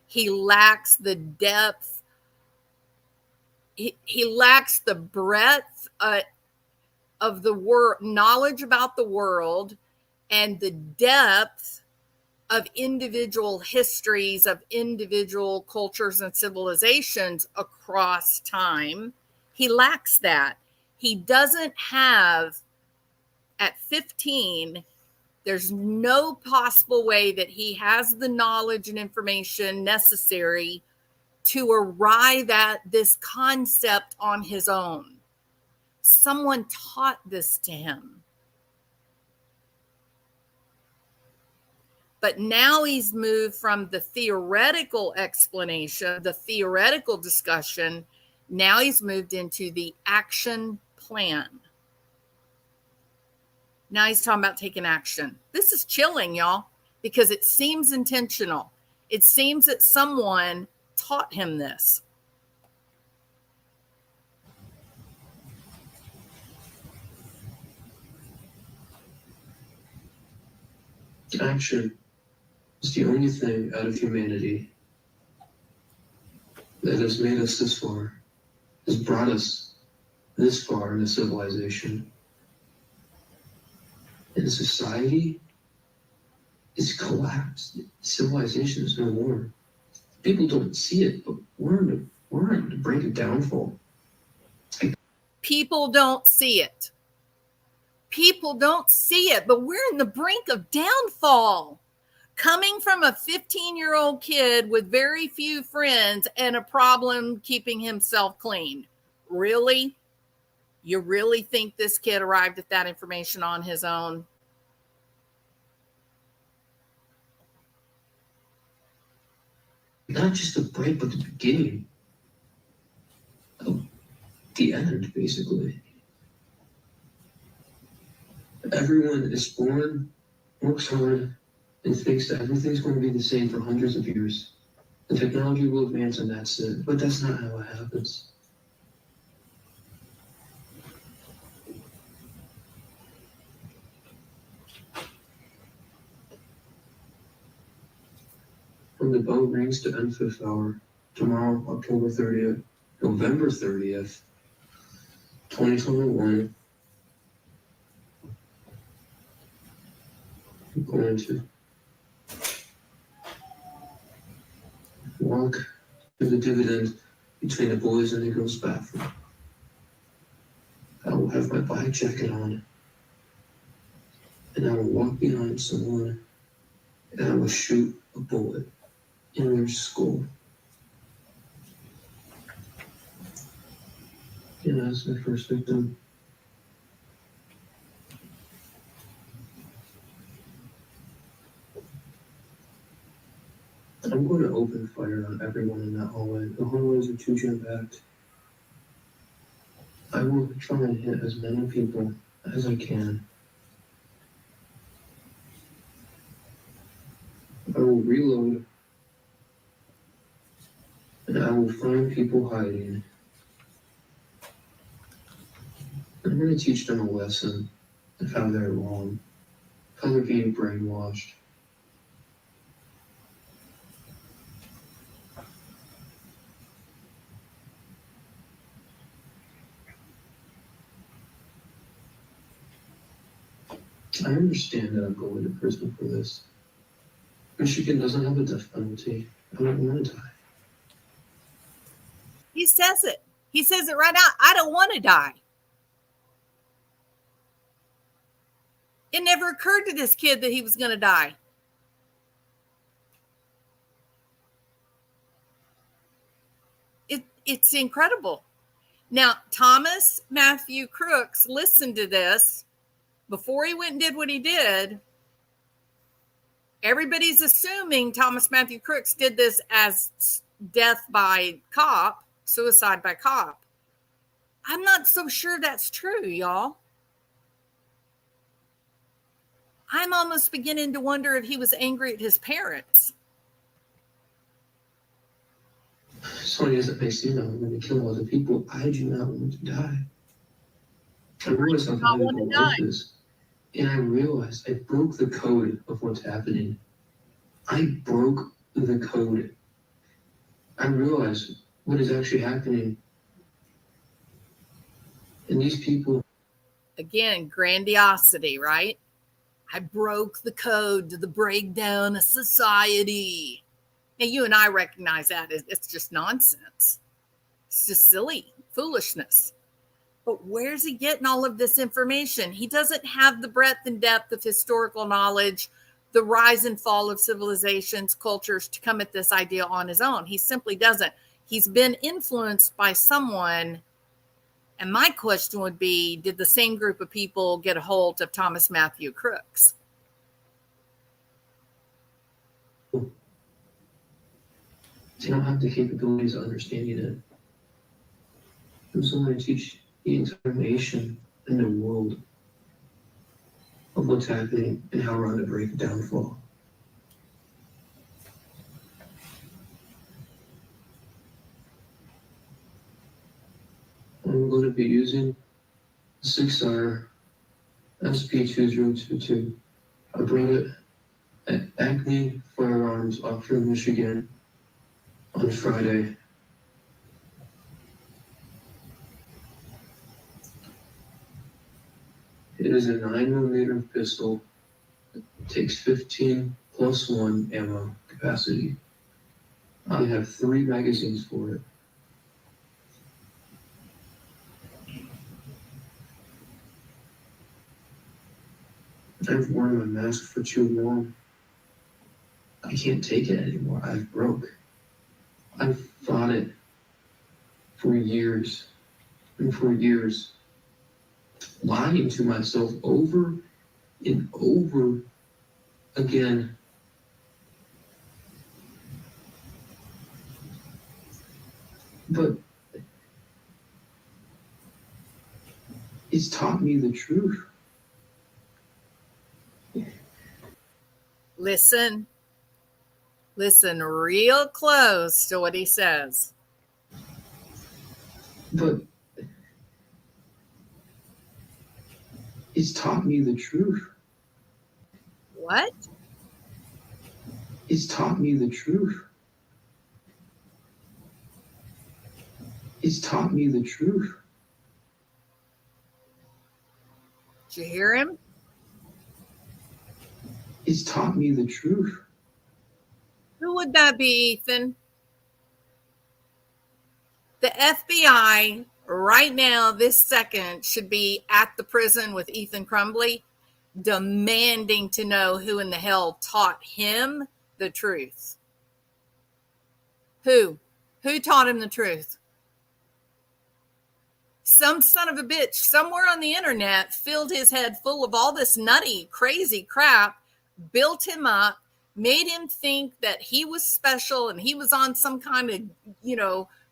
He lacks the depth. He lacks the breadth of the knowledge about the world and the depth of individual histories of individual cultures and civilizations across time. He lacks that. He doesn't have, at 15, there's no possible way that he has the knowledge and information necessary to arrive at this concept on his own. Someone taught this to him. But now he's moved from the theoretical explanation, the theoretical discussion. Now he's moved into the action plan. Now he's talking about taking action. This is chilling, y'all, because it seems intentional. It seems that someone taught him this. Action is the only thing out of humanity that has made us this far, has brought us this far in a civilization. And society is collapsed. Civilization is no more. People don't see it, but we're on the brink of downfall. People don't see it. People don't see it, but we're in the brink of downfall. Coming from a 15-year-old kid with very few friends and a problem keeping himself clean. Really? You really think this kid arrived at that information on his own? Not just a break, but the beginning of the end, basically. Everyone is born, works hard, and thinks that everything's going to be the same for hundreds of years. The technology will advance and that's it. But that's not how it happens. When the bell rings to end fifth hour, tomorrow, October 30th, November 30th, 2021, I'm going to walk to the dividend between the boys and the girls' bathroom. I will have my black jacket on, and I will walk behind someone, and I will shoot a bullet in their skull. And that's my first victim. I'm going to open fire on everyone in that hallway. The hallways are too jam-packed. I will try and hit as many people as I can. I will reload, and I will find people hiding. I'm going to teach them a lesson of how they're wrong, how they're being brainwashed. I understand that I'm going to prison for this. Michigan doesn't have a death penalty. I don't want to die. He says it. He says it right out. I don't want to die. It never occurred to this kid that he was going to die. It's incredible. Now, Thomas Matthew Crooks listened to this before he went and did what he did. Everybody's assuming Thomas Matthew Crooks did this as death by cop, suicide by cop. I'm not so sure that's true, y'all. I'm almost beginning to wonder if he was angry at his parents. As funny as it may seem, I'm going to kill other people. I do not want to die. I realize how valuable life is. And I realized I broke the code of what's happening. I broke the code. I realized what is actually happening. And these people... Again, grandiosity, right? I broke the code to the breakdown of society. Now, you and I recognize that. It's just nonsense. It's just silly foolishness. But where's he getting all of this information? He doesn't have the breadth and depth of historical knowledge, the rise and fall of civilizations, cultures to come at this idea on his own. He simply doesn't. He's been influenced by someone. And my question would be, did the same group of people get a hold of Thomas Matthew Crooks? They don't have the capabilities of understanding it. I'm someone to teach the entire nation and the world of what's happening and how we're on the brink of downfall. I'm going to be using 6R SP2022. I bring it at Acme Firearms Oxford, Michigan on Friday. It is a 9mm pistol. It takes 15+1 ammo capacity. I have 3 magazines for it. I've worn my mask for too long. I can't take it anymore. I've broke. I've fought it for years and for years, lying to myself over and over again. But it's taught me the truth. Listen real close to what he says. But it's taught me the truth. What? It's taught me the truth. It's taught me the truth. Did you hear him? It's taught me the truth. Who would that be, Ethan? The FBI right now, this second, should be at the prison with Ethan Crumbley, demanding to know who in the hell taught him the truth. Who? Who taught him the truth? Some son of a bitch somewhere on the internet filled his head full of all this nutty, crazy crap, built him up, made him think that he was special and he was on some kind of,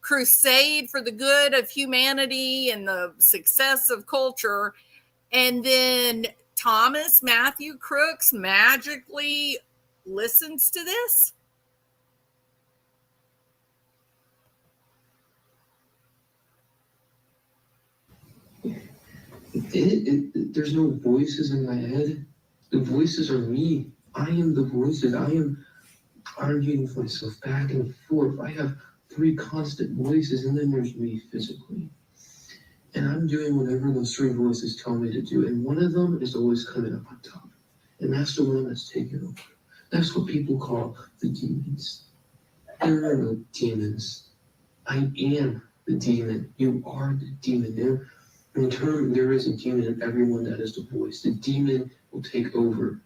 crusade for the good of humanity and the success of culture. And then Thomas Matthew Crooks magically listens to this. There's no voices in my head. The voices are me. I am the voices. I am arguing with myself back and forth. I have 3 constant voices, and then there's me physically. And I'm doing whatever those 3 voices tell me to do. And one of them is always coming up on top. And that's the one that's taking over. That's what people call the demons. There are no demons. I am the demon. You are the demon. There is a demon in everyone that is the voice. The demon will take over.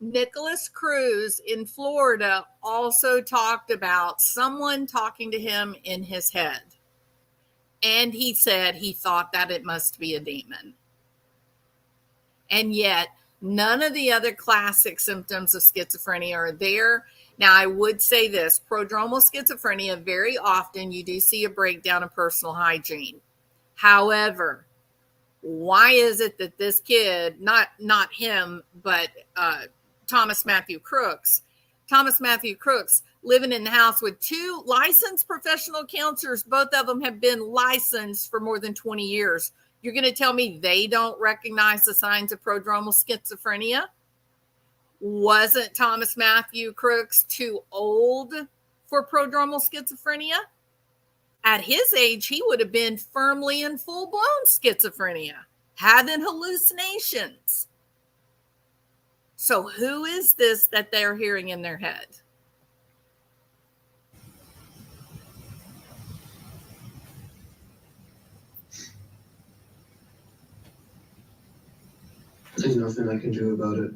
Nicholas Cruz in Florida also talked about someone talking to him in his head. And he said he thought that it must be a demon. And yet, none of the other classic symptoms of schizophrenia are there. Now, I would say this, prodromal schizophrenia, very often you do see a breakdown in personal hygiene. However, why is it that this kid, not him, but Thomas Matthew Crooks, living in the house with 2 licensed professional counselors, both of them have been licensed for more than 20 years. You're going to tell me they don't recognize the signs of prodromal schizophrenia? Wasn't Thomas Matthew Crooks too old for prodromal schizophrenia? At his age, he would have been firmly in full-blown schizophrenia, having hallucinations. So who is this that they're hearing in their head? There's nothing I can do about it.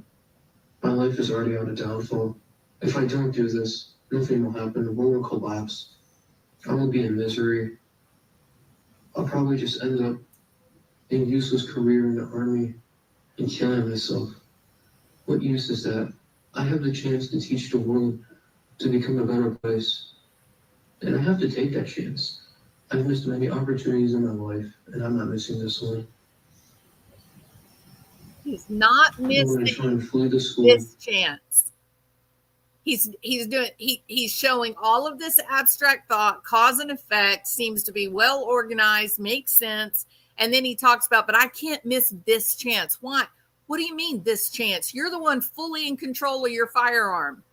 My life is already on a downfall. If I don't do this, nothing will happen. The world will collapse. I will be in misery. I'll probably just end up in a useless career in the army and killing myself. What use is that? I have the chance to teach the world to become a better place. And I have to take that chance. I've missed many opportunities in my life, and I'm not missing this one. He's not I'm going to try and missing flee the school. this chance. He's showing all of this abstract thought, cause and effect, seems to be well organized, makes sense. And then he talks about, but I can't miss this chance. Why? What do you mean this chance? You're the one fully in control of your firearm.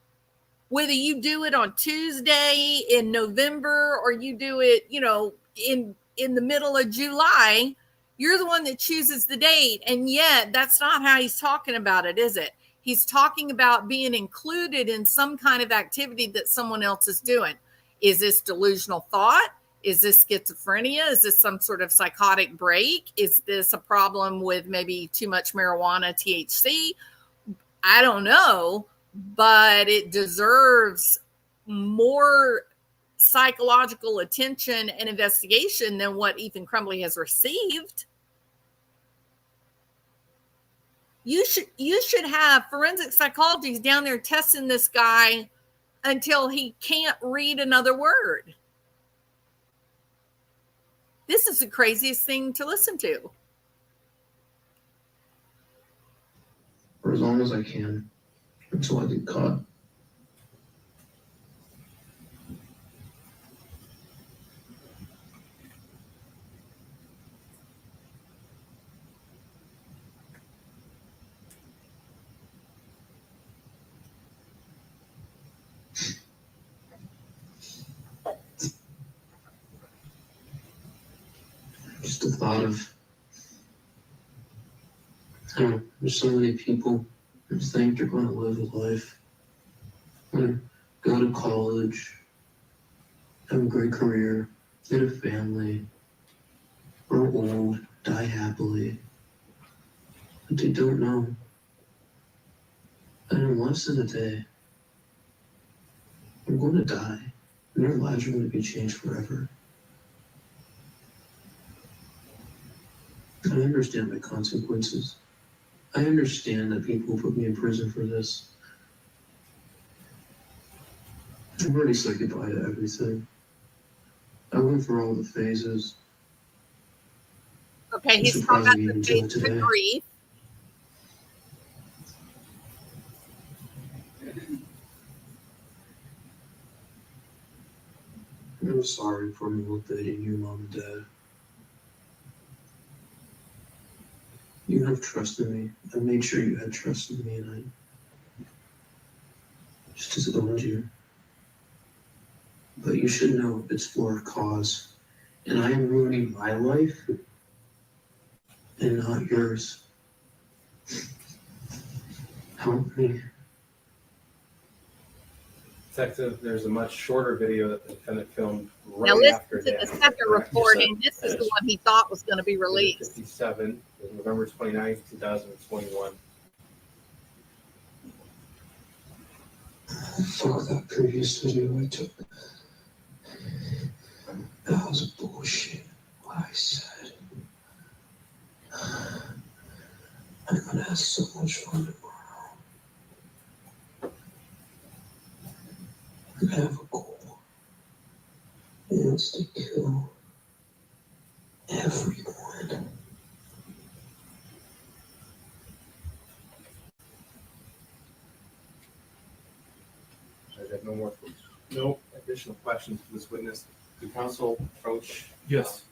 Whether you do it on Tuesday in November or you do it, in the middle of July, you're the one that chooses the date. And yet that's not how he's talking about it, is it? He's talking about being included in some kind of activity that someone else is doing. Is this delusional thought? Is this schizophrenia? Is this some sort of psychotic break? Is this a problem with maybe too much marijuana, THC? I don't know, but it deserves more psychological attention and investigation than what Ethan Crumbley has received. You should have forensic psychologists down there testing this guy until he can't read another word. This is the craziest thing to listen to. For as long as I can, until I get caught. Just the thought of, I don't know, there's so many people who think they're going to live a life, go to college, have a great career, get a family, grow old, die happily. But they don't know that in less than a day, I'm going to die, and their lives are going to be changed forever. I understand my consequences. I understand that people put me in prison for this. I've already said goodbye to everything. I went through all the phases. Okay, he's talking about the phase of grief. I'm sorry for manipulating you, Mom and Dad. You have trusted me. I made sure you had trust in me, and I just disowned you. But you should know it's for a cause. And I am ruining my life and not yours. Help me. Detective, there's a much shorter video that the defendant filmed right now listen after to that. the second recording. This is the one he thought was going to be released. 57, November 29th, 2021. Fuck that previous video I took. That was bullshit. What I said. I'm gonna have so much fun tomorrow. I'm gonna have a goal. And it's to kill everyone. I have no additional questions for this witness. The counsel approach. Yes.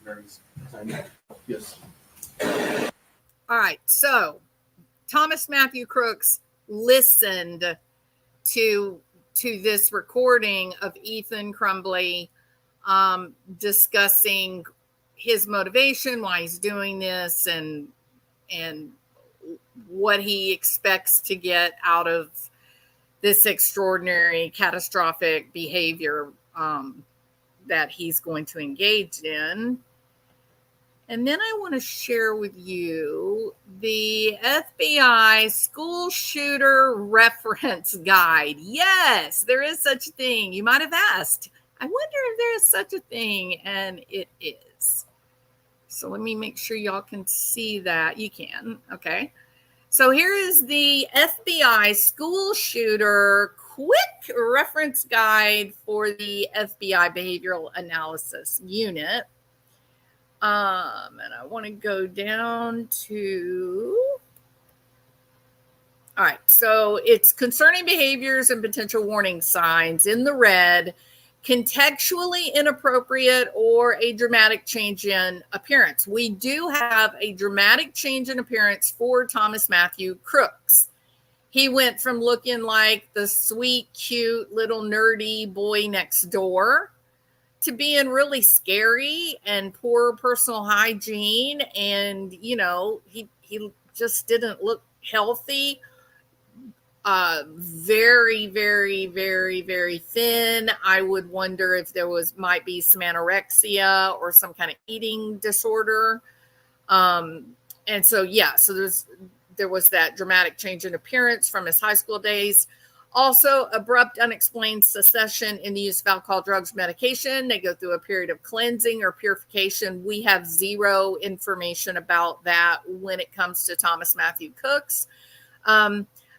Yes. All right, so Thomas Matthew Crooks listened to this recording of Ethan Crumbley discussing his motivation, why he's doing this, and what he expects to get out of this extraordinary, catastrophic behavior that he's going to engage in. And then I want to share with you the FBI school shooter reference guide. Yes, there is such a thing. You might have asked, I wonder if there is such a thing, and it is. So let me make sure y'all can see that. You can, okay. So here is the FBI school shooter quick reference guide for the FBI Behavioral Analysis Unit. And I want to go down to All right, so it's concerning behaviors and potential warning signs in the red, contextually inappropriate, or a dramatic change in appearance. We do have a dramatic change in appearance for Thomas Matthew Crooks. He went from looking like the sweet, cute, little nerdy boy next door to being really scary and poor personal hygiene. And, you know, he just didn't look healthy. Very, very, very, very thin. I would wonder if there might be some anorexia or some kind of eating disorder. And so, yeah, so there was that dramatic change in appearance from his high school days. Also, abrupt, unexplained cessation in the use of alcohol, drugs, medication. They go through a period of cleansing or purification. We have zero information about that when it comes to Thomas Matthew Crooks.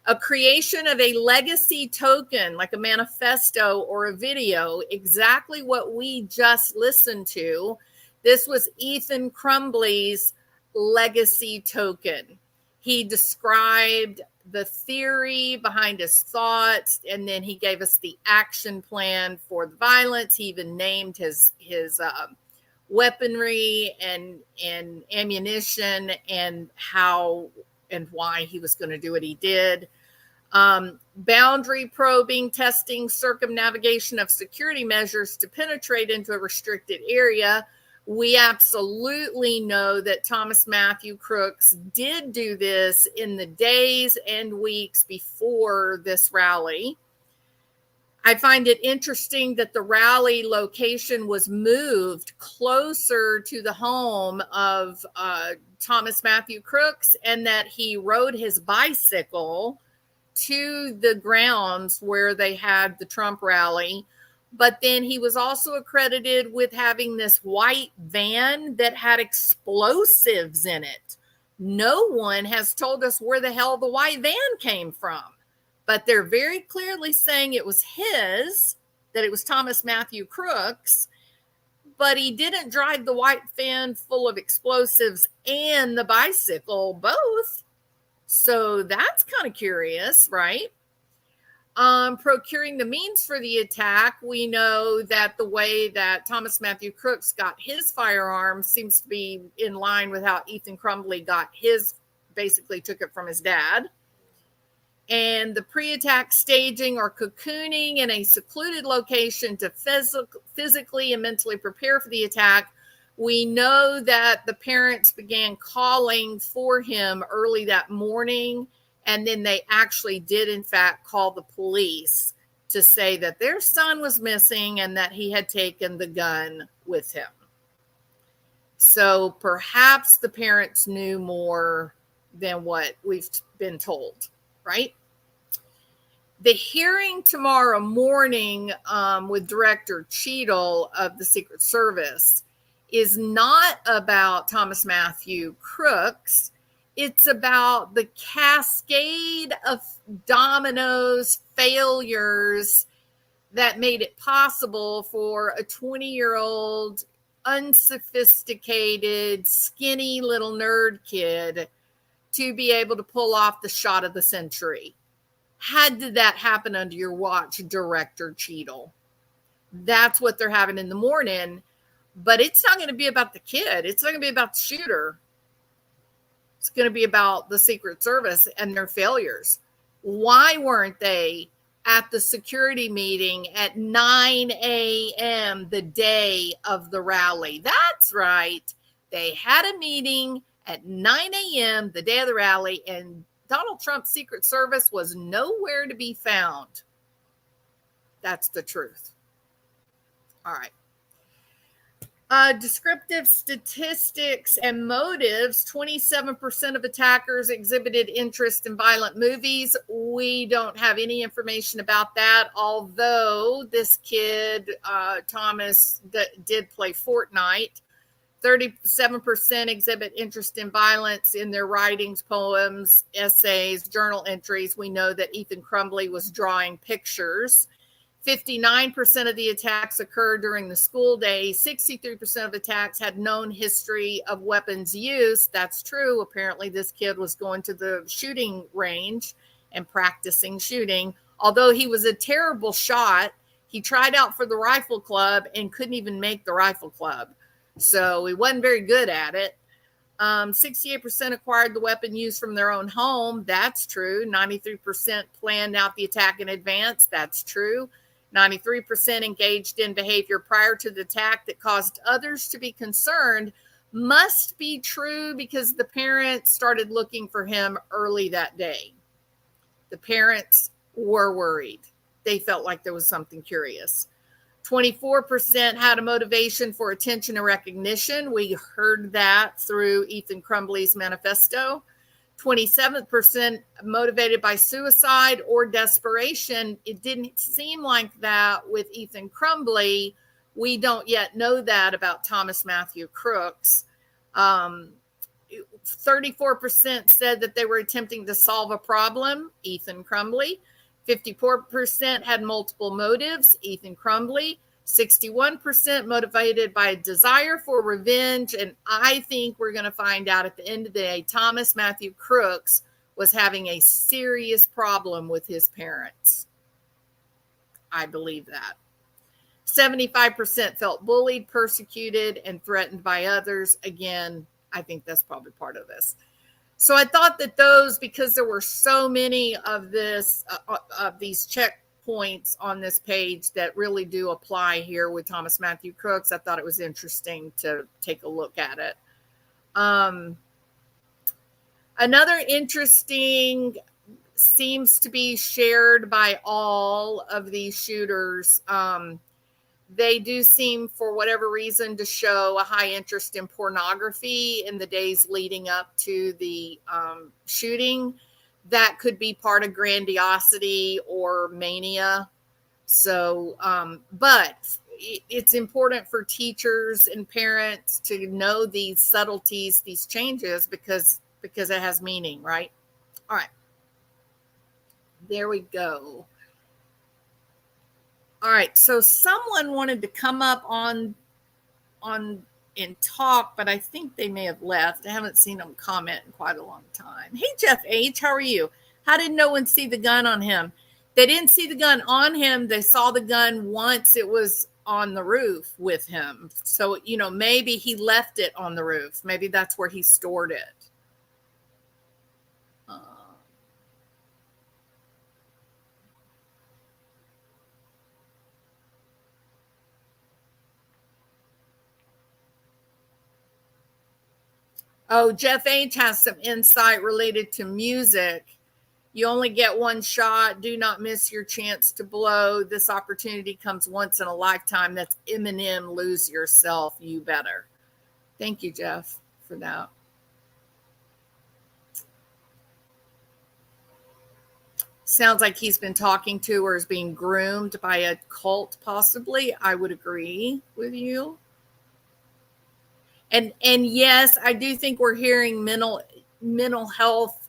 A creation of a legacy token, like a manifesto or a video, exactly what we just listened to. This was Ethan Crumbley's legacy token. He described the theory behind his thoughts, and then he gave us the action plan for the violence. He even named his weaponry and ammunition and how and why he was going to do what he did. Boundary probing, testing, circumnavigation of security measures to penetrate into a restricted area. We absolutely know that Thomas Matthew Crooks did do this in the days and weeks before this rally. I find it interesting that the rally location was moved closer to the home of Thomas Matthew Crooks, and that he rode his bicycle to the grounds where they had the Trump rally. But then he was also accredited with having this white van that had explosives in it. No one has told us where the hell the white van came from, but they're very clearly saying it was his, that it was Thomas Matthew Crooks, but he didn't drive the white van full of explosives and the bicycle both. So that's kind of curious, right? Procuring the means for the attack, we know that the way that Thomas Matthew Crooks got his firearm seems to be in line with how Ethan Crumbley got his, basically took it from his dad. And the pre-attack staging or cocooning in a secluded location to physically and mentally prepare for the attack. We know that the parents began calling for him early that morning, and then they actually did, in fact, call the police to say that their son was missing and that he had taken the gun with him. So perhaps the parents knew more than what we've been told, right? The hearing tomorrow morning with Director Cheadle of the Secret Service is not about Thomas Matthew Crooks. It's about the cascade of dominoes, failures that made it possible for a 20-year-old, unsophisticated, skinny little nerd kid to be able to pull off the shot of the century. How did that happen under your watch, Director Cheadle? That's what they're having in the morning. But it's not going to be about the kid. It's not going to be about the shooter. It's going to be about the Secret Service and their failures. Why weren't they at the security meeting at 9 a.m. the day of the rally? That's right. They had a meeting at 9 a.m. the day of the rally, and Donald Trump's Secret Service was nowhere to be found. That's the truth. All right. Descriptive statistics and motives. 27% of attackers exhibited interest in violent movies. We don't have any information about that, although this kid, Thomas, did play Fortnite. 37% exhibit interest in violence in their writings, poems, essays, journal entries. We know that Ethan Crumbley was drawing pictures. 59% of the attacks occurred during the school day. 63% of attacks had known history of weapons use. That's true. Apparently, this kid was going to the shooting range and practicing shooting. Although he was a terrible shot, he tried out for the rifle club and couldn't even make the rifle club. So he wasn't very good at it. 68% acquired the weapon used from their own home. That's true. 93% planned out the attack in advance. That's true. 93% engaged in behavior prior to the attack that caused others to be concerned. Must be true because the parents started looking for him early that day. The parents were worried. They felt like there was something curious. 24% had a motivation for attention and recognition. We heard that through Ethan Crumbley's manifesto. 27% motivated by suicide or desperation. It didn't seem like that with Ethan Crumbley. We don't yet know that about Thomas Matthew Crooks. 34% said that they were attempting to solve a problem, Ethan Crumbley. 54% had multiple motives, Ethan Crumbley. 61% motivated by a desire for revenge. And I think we're going to find out at the end of the day, Thomas Matthew Crooks was having a serious problem with his parents. I believe that. 75% felt bullied, persecuted, and threatened by others. Again, I think that's probably part of this. So I thought that those, because there were so many of these checkpoints on this page that really do apply here with Thomas Matthew Crooks, I thought it was interesting to take a look at it. Another interesting, seems to be shared by all of these shooters. They do seem, for whatever reason, to show a high interest in pornography in the days leading up to the shooting. That could be part of grandiosity or mania. So, but it's important for teachers and parents to know these subtleties, these changes, because it has meaning, right? All right. There we go. All right, so someone wanted to come up on and talk, but I think they may have left. I haven't seen them comment in quite a long time. Hey, Jeff H., how are you? How did no one see the gun on him? They didn't see the gun on him. They saw the gun once it was on the roof with him. So, maybe he left it on the roof. Maybe that's where he stored it. Oh, Jeff H. has some insight related to music. You only get one shot. Do not miss your chance to blow. This opportunity comes once in a lifetime. That's Eminem, Lose Yourself. You better. Thank you, Jeff, for that. Sounds like he's been talking to or is being groomed by a cult, possibly. I would agree with you. And yes, I do think we're hearing mental health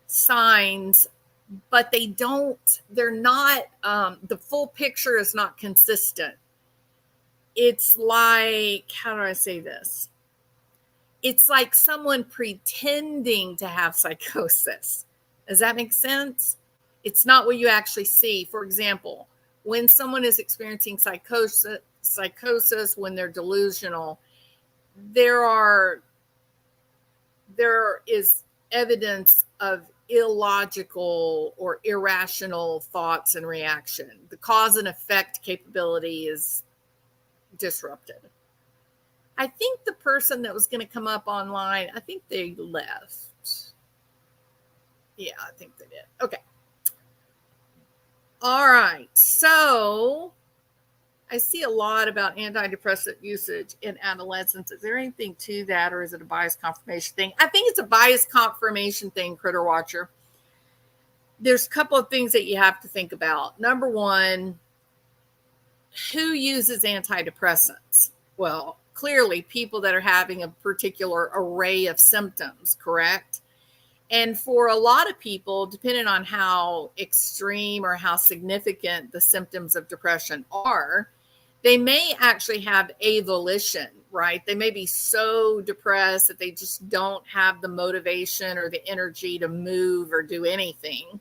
signs, but they're not, the full picture is not consistent. It's like, how do I say this? It's like someone pretending to have psychosis. Does that make sense? It's not what you actually see. For example, when someone is experiencing psychosis, when they're delusional, there is evidence of illogical or irrational thoughts and reaction. The cause and effect capability is disrupted. I think the person that was going to come up online, I think they left. Yeah, I think they did. Okay. All right. So I see a lot about antidepressant usage in adolescence. Is there anything to that, or is it a bias confirmation thing? I think it's a bias confirmation thing, Critter Watcher. There's a couple of things that you have to think about. Number one, who uses antidepressants? Well, clearly people that are having a particular array of symptoms, correct? And for a lot of people, depending on how extreme or how significant the symptoms of depression are, they may actually have avolition. right? They may be so depressed that they just don't have the motivation or the energy to move or do anything.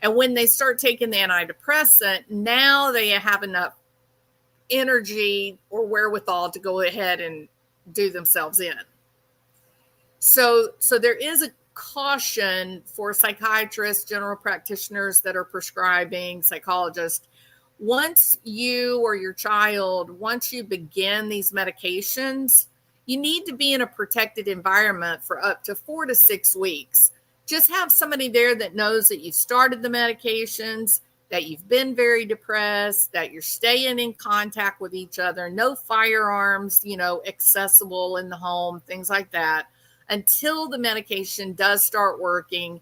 And when they start taking the antidepressant, now they have enough energy or wherewithal to go ahead and do themselves in. So there is a caution for psychiatrists, general practitioners that are prescribing, psychologists. Once you or your child, once you begin these medications, you need to be in a protected environment for up to 4 to 6 weeks. Just have somebody there that knows that you've started the medications, that you've been very depressed, that you're staying in contact with each other, no firearms, accessible in the home, things like that, until the medication does start working.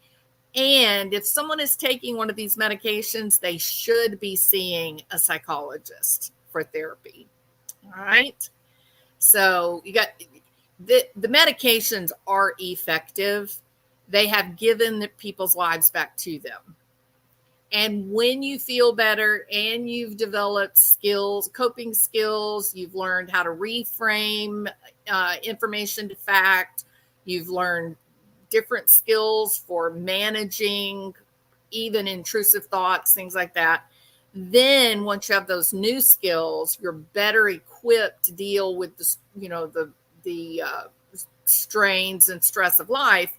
And if someone is taking one of these medications, they should be seeing a psychologist for therapy. All right. So you got the medications are effective. They have given the people's lives back to them. And when you feel better and you've developed skills, coping skills, you've learned how to reframe information to fact, you've learned different skills for managing even intrusive thoughts, things like that. Then once you have those new skills, you're better equipped to deal with the strains and stress of life.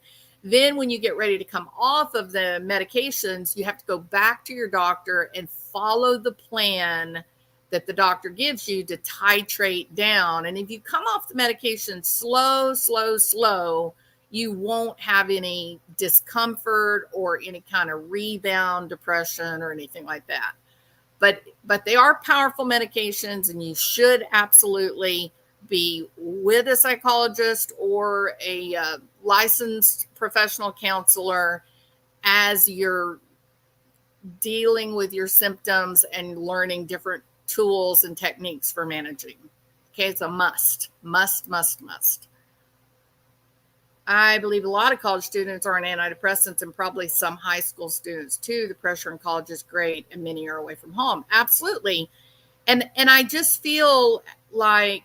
Then when you get ready to come off of the medications, you have to go back to your doctor and follow the plan that the doctor gives you to titrate down. And if you come off the medication slow, you won't have any discomfort or any kind of rebound depression or anything like that. But they are powerful medications, and you should absolutely be with a psychologist or a licensed professional counselor as you're dealing with your symptoms and learning different tools and techniques for managing. Okay, it's a must. I believe a lot of college students are on antidepressants, and probably some high school students too. The pressure in college is great, and many are away from home. Absolutely. And I just feel like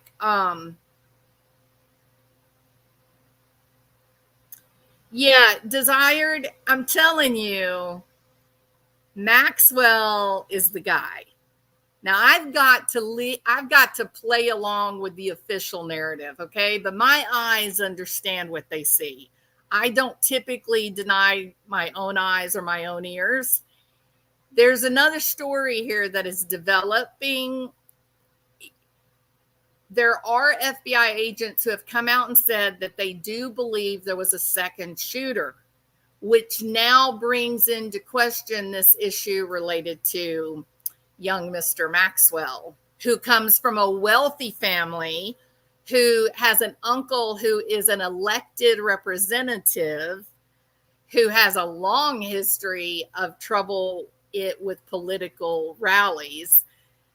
Desired, I'm telling you, Maxwell is the guy. Now I've got to play along with the official narrative, okay? But my eyes understand what they see. I don't typically deny my own eyes or my own ears. There's another story here that is developing. There are FBI agents who have come out and said that they do believe there was a second shooter, which now brings into question this issue related to young Mr. Maxwell, who comes from a wealthy family, who has an uncle who is an elected representative, who has a long history of trouble with political rallies.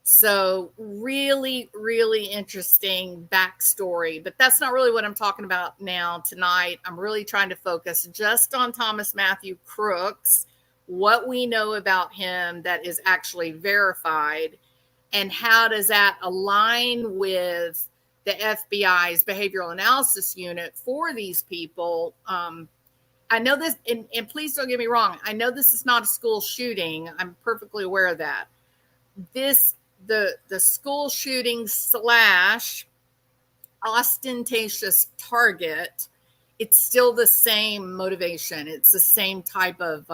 So really, really interesting backstory. But that's not really what I'm talking about now tonight. I'm really trying to focus just on Thomas Matthew Crooks, what we know about him that is actually verified, and how does that align with the FBI's behavioral analysis unit for these people. I know this, and please don't get me wrong, I know this is not a school shooting. I'm perfectly aware of that. The school shooting / ostentatious target, it's still the same motivation. It's the same type of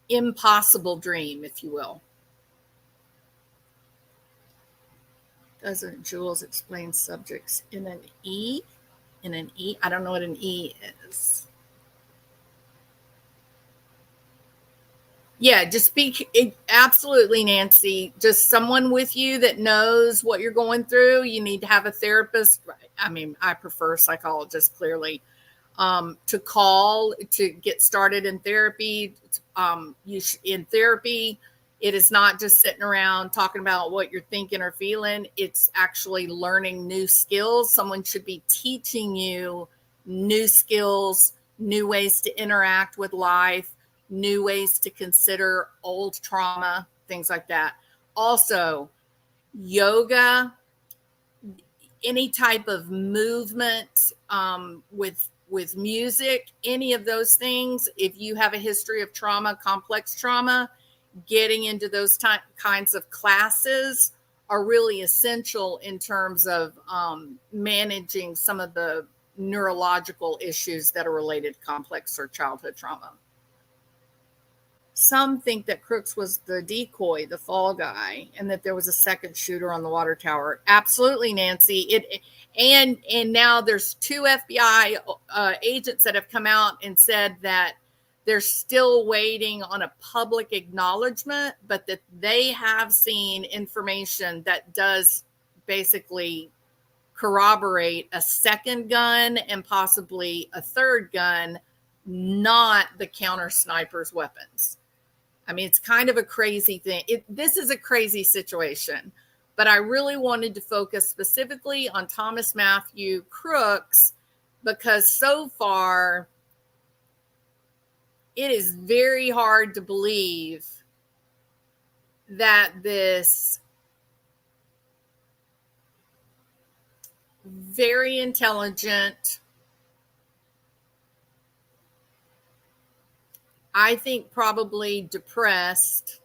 impossible dream, if you will. Doesn't Jules explain subjects in an E? In an E? I don't know what an E is. Yeah, just speak. Absolutely, Nancy. Just someone with you that knows what you're going through. You need to have a therapist. I mean, I prefer psychologists, clearly, to call to get started in therapy. In therapy, it is not just sitting around talking about what you're thinking or feeling. It's actually learning new skills. Someone should be teaching you new skills, new ways to interact with life, new ways to consider old trauma, things like that. Also, yoga, any type of movement with music, any of those things. If you have a history of trauma, complex trauma, getting into those kinds of classes are really essential in terms of managing some of the neurological issues that are related to complex or childhood trauma. Some think that Crooks was the decoy, the fall guy, and that there was a second shooter on the water tower. Absolutely, Nancy. And now there's 2 FBI agents that have come out and said that they're still waiting on a public acknowledgement, but that they have seen information that does basically corroborate a second gun and possibly a third gun, not the counter sniper's weapons. I mean, it's kind of a crazy thing. This is a crazy situation, but I really wanted to focus specifically on Thomas Matthew Crooks because so far it is very hard to believe that this very intelligent, I think probably depressed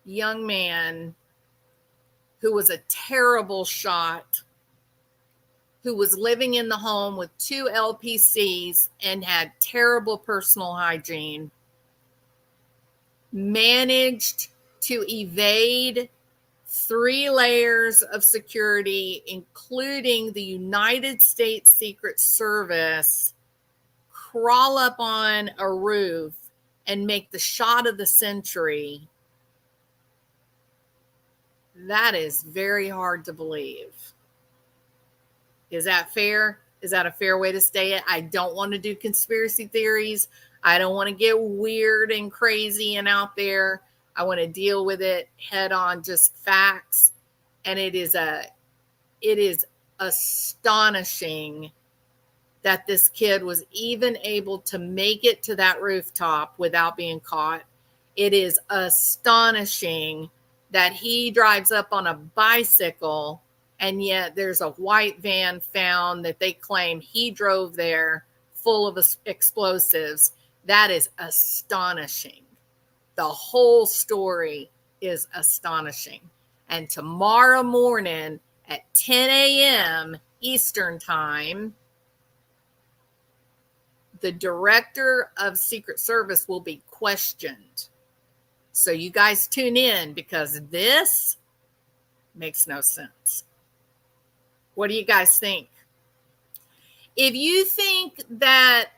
young man who was a terrible shot, who was living in the home with 2 LPCs and had terrible personal hygiene, managed to evade 3 layers of security, including the United States Secret Service, crawl up on a roof and make the shot of the century. That is very hard to believe. Is that fair? Is that a fair way to say it? I don't want to do conspiracy theories. I don't want to get weird and crazy and out there. I want to deal with it head on, just facts. And it is astonishing that this kid was even able to make it to that rooftop without being caught. It is astonishing that he drives up on a bicycle and yet there's a white van found that they claim he drove there full of explosives. That is astonishing. The whole story is astonishing. And tomorrow morning at 10 a.m. Eastern Time, the director of Secret Service will be questioned. So you guys tune in because this makes no sense. What do you guys think? If you think that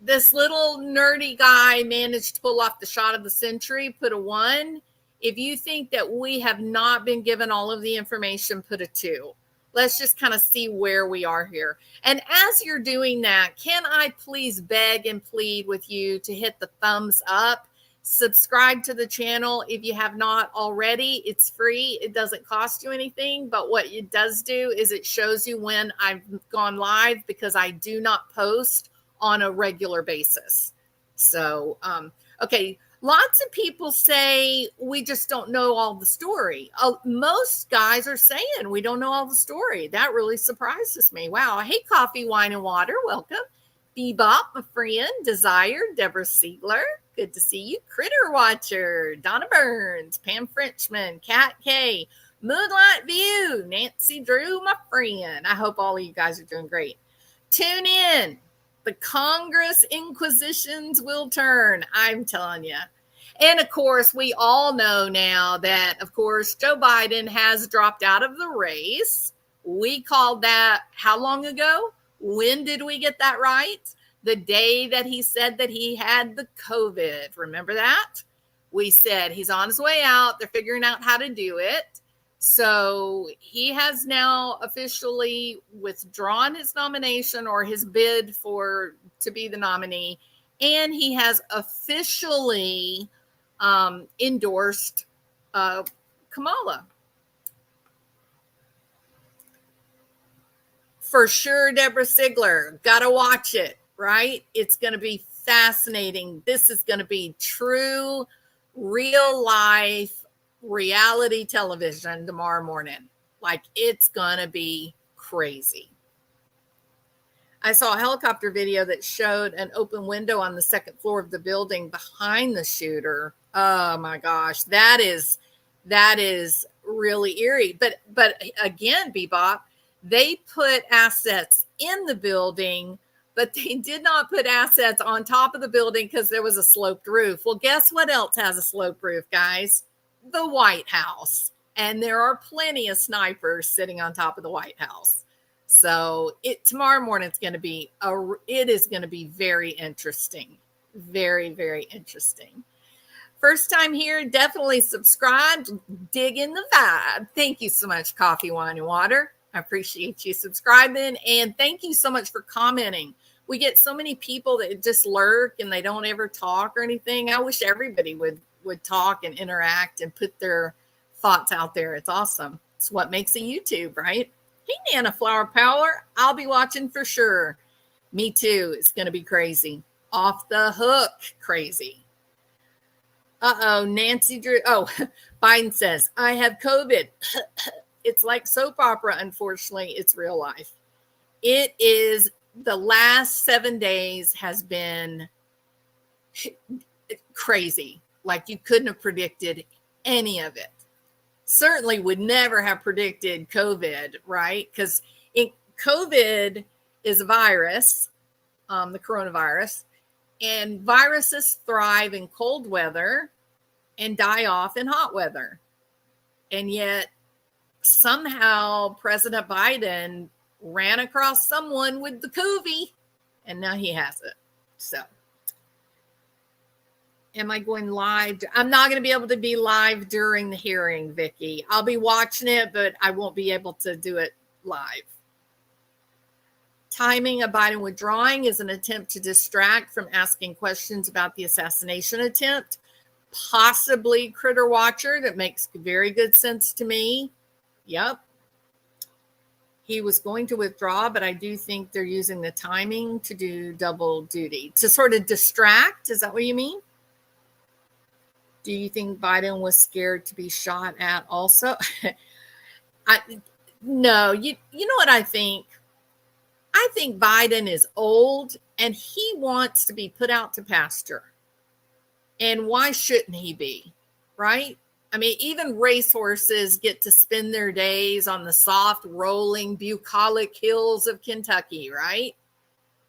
this little nerdy guy managed to pull off the shot of the century, put a 1. If you think that we have not been given all of the information, put a 2. Let's just kind of see where we are here. And as you're doing that, can I please beg and plead with you to hit the thumbs up, subscribe to the channel if you have not already. It's free. It doesn't cost you anything. But what it does do is it shows you when I've gone live because I do not post on a regular basis. So, okay. Lots of people say we just don't know all the story. Most guys are saying we don't know all the story. That really surprises me. Wow. Hey, Coffee, Wine, and Water. Welcome. Bebop, my friend. Desire, Deborah Siegler. Good to see you. Critter Watcher, Donna Burns, Pam Frenchman, Kat K, Moonlight View, Nancy Drew, my friend. I hope all of you guys are doing great. Tune in. The Congress Inquisitions will turn. I'm telling you. And of course, we all know now that, of course, Joe Biden has dropped out of the race. We called that how long ago? When did we get that right? The day that he said that he had the COVID. Remember that? We said he's on his way out. They're figuring out how to do it. So he has now officially withdrawn his nomination or his bid to be the nominee. And he has officially endorsed Kamala. For sure, Deborah Sigler, gotta watch it, right? It's going to be fascinating. This is going to be true, real life reality television tomorrow morning. Like, it's going to be crazy. I saw a helicopter video that showed an open window on the second floor of the building behind the shooter. Oh my gosh, that is really eerie. But again, Bebop, they put assets in the building, but they did not put assets on top of the building because there was a sloped roof. Well, guess what else has a sloped roof, guys? The White House. And there are plenty of snipers sitting on top of the White House. So tomorrow morning it's going to be it is going to be very interesting. Very, very interesting. First time here, definitely subscribe, dig in the vibe. Thank you so much, Coffee, Wine, and Water. I appreciate you subscribing, and thank you so much for commenting. We get so many people that just lurk and they don't ever talk or anything. I wish everybody would talk and interact and put their thoughts out there. It's awesome. It's what makes a YouTube, right? Hey, Nana Flower Power, I'll be watching for sure. Me too. It's going to be crazy. Off the hook crazy. Nancy Drew. Oh, Biden says, I have COVID. It's like soap opera. Unfortunately, it's real life. It is, the last 7 days has been crazy. Like, you couldn't have predicted any of it. Certainly would never have predicted COVID, right? Because COVID is a virus, the coronavirus, and viruses thrive in cold weather and die off in hot weather. And yet somehow President Biden ran across someone with the COVID, and now he has it. So am I going live? I'm not going to be able to be live during the hearing, Vicki. I'll be watching it, but I won't be able to do it live. Timing of Biden withdrawing is an attempt to distract from asking questions about the assassination attempt. Possibly Critter Watcher. That makes very good sense to me. Yep. He was going to withdraw, but I do think they're using the timing to do double duty. To sort of distract? Is that what you mean? Do you think Biden was scared to be shot at also? No, you know what I think? I think Biden is old and he wants to be put out to pasture. And why shouldn't he be? Right? I mean, even racehorses get to spend their days on the soft, rolling, bucolic hills of Kentucky, right?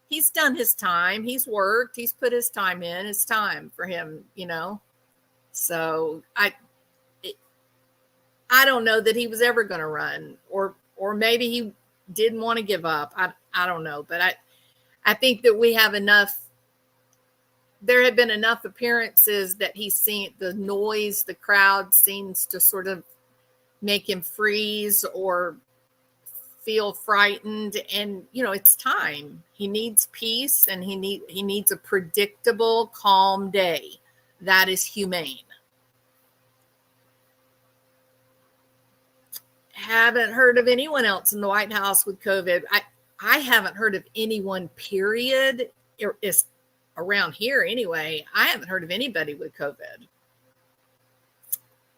He's done his time. He's worked. He's put his time in. It's time for him, you know? So I don't know that he was ever going to run, or maybe he didn't want to give up. I don't know, but I think that we have enough. There have been enough appearances that he's seen the noise, the crowd seems to sort of make him freeze or feel frightened. And, you know, it's time. He needs peace, and he needs a predictable, calm day. That is humane. Haven't heard of anyone else in the White House with COVID. I haven't heard of anyone, period. It's around here anyway. I haven't heard of anybody with COVID.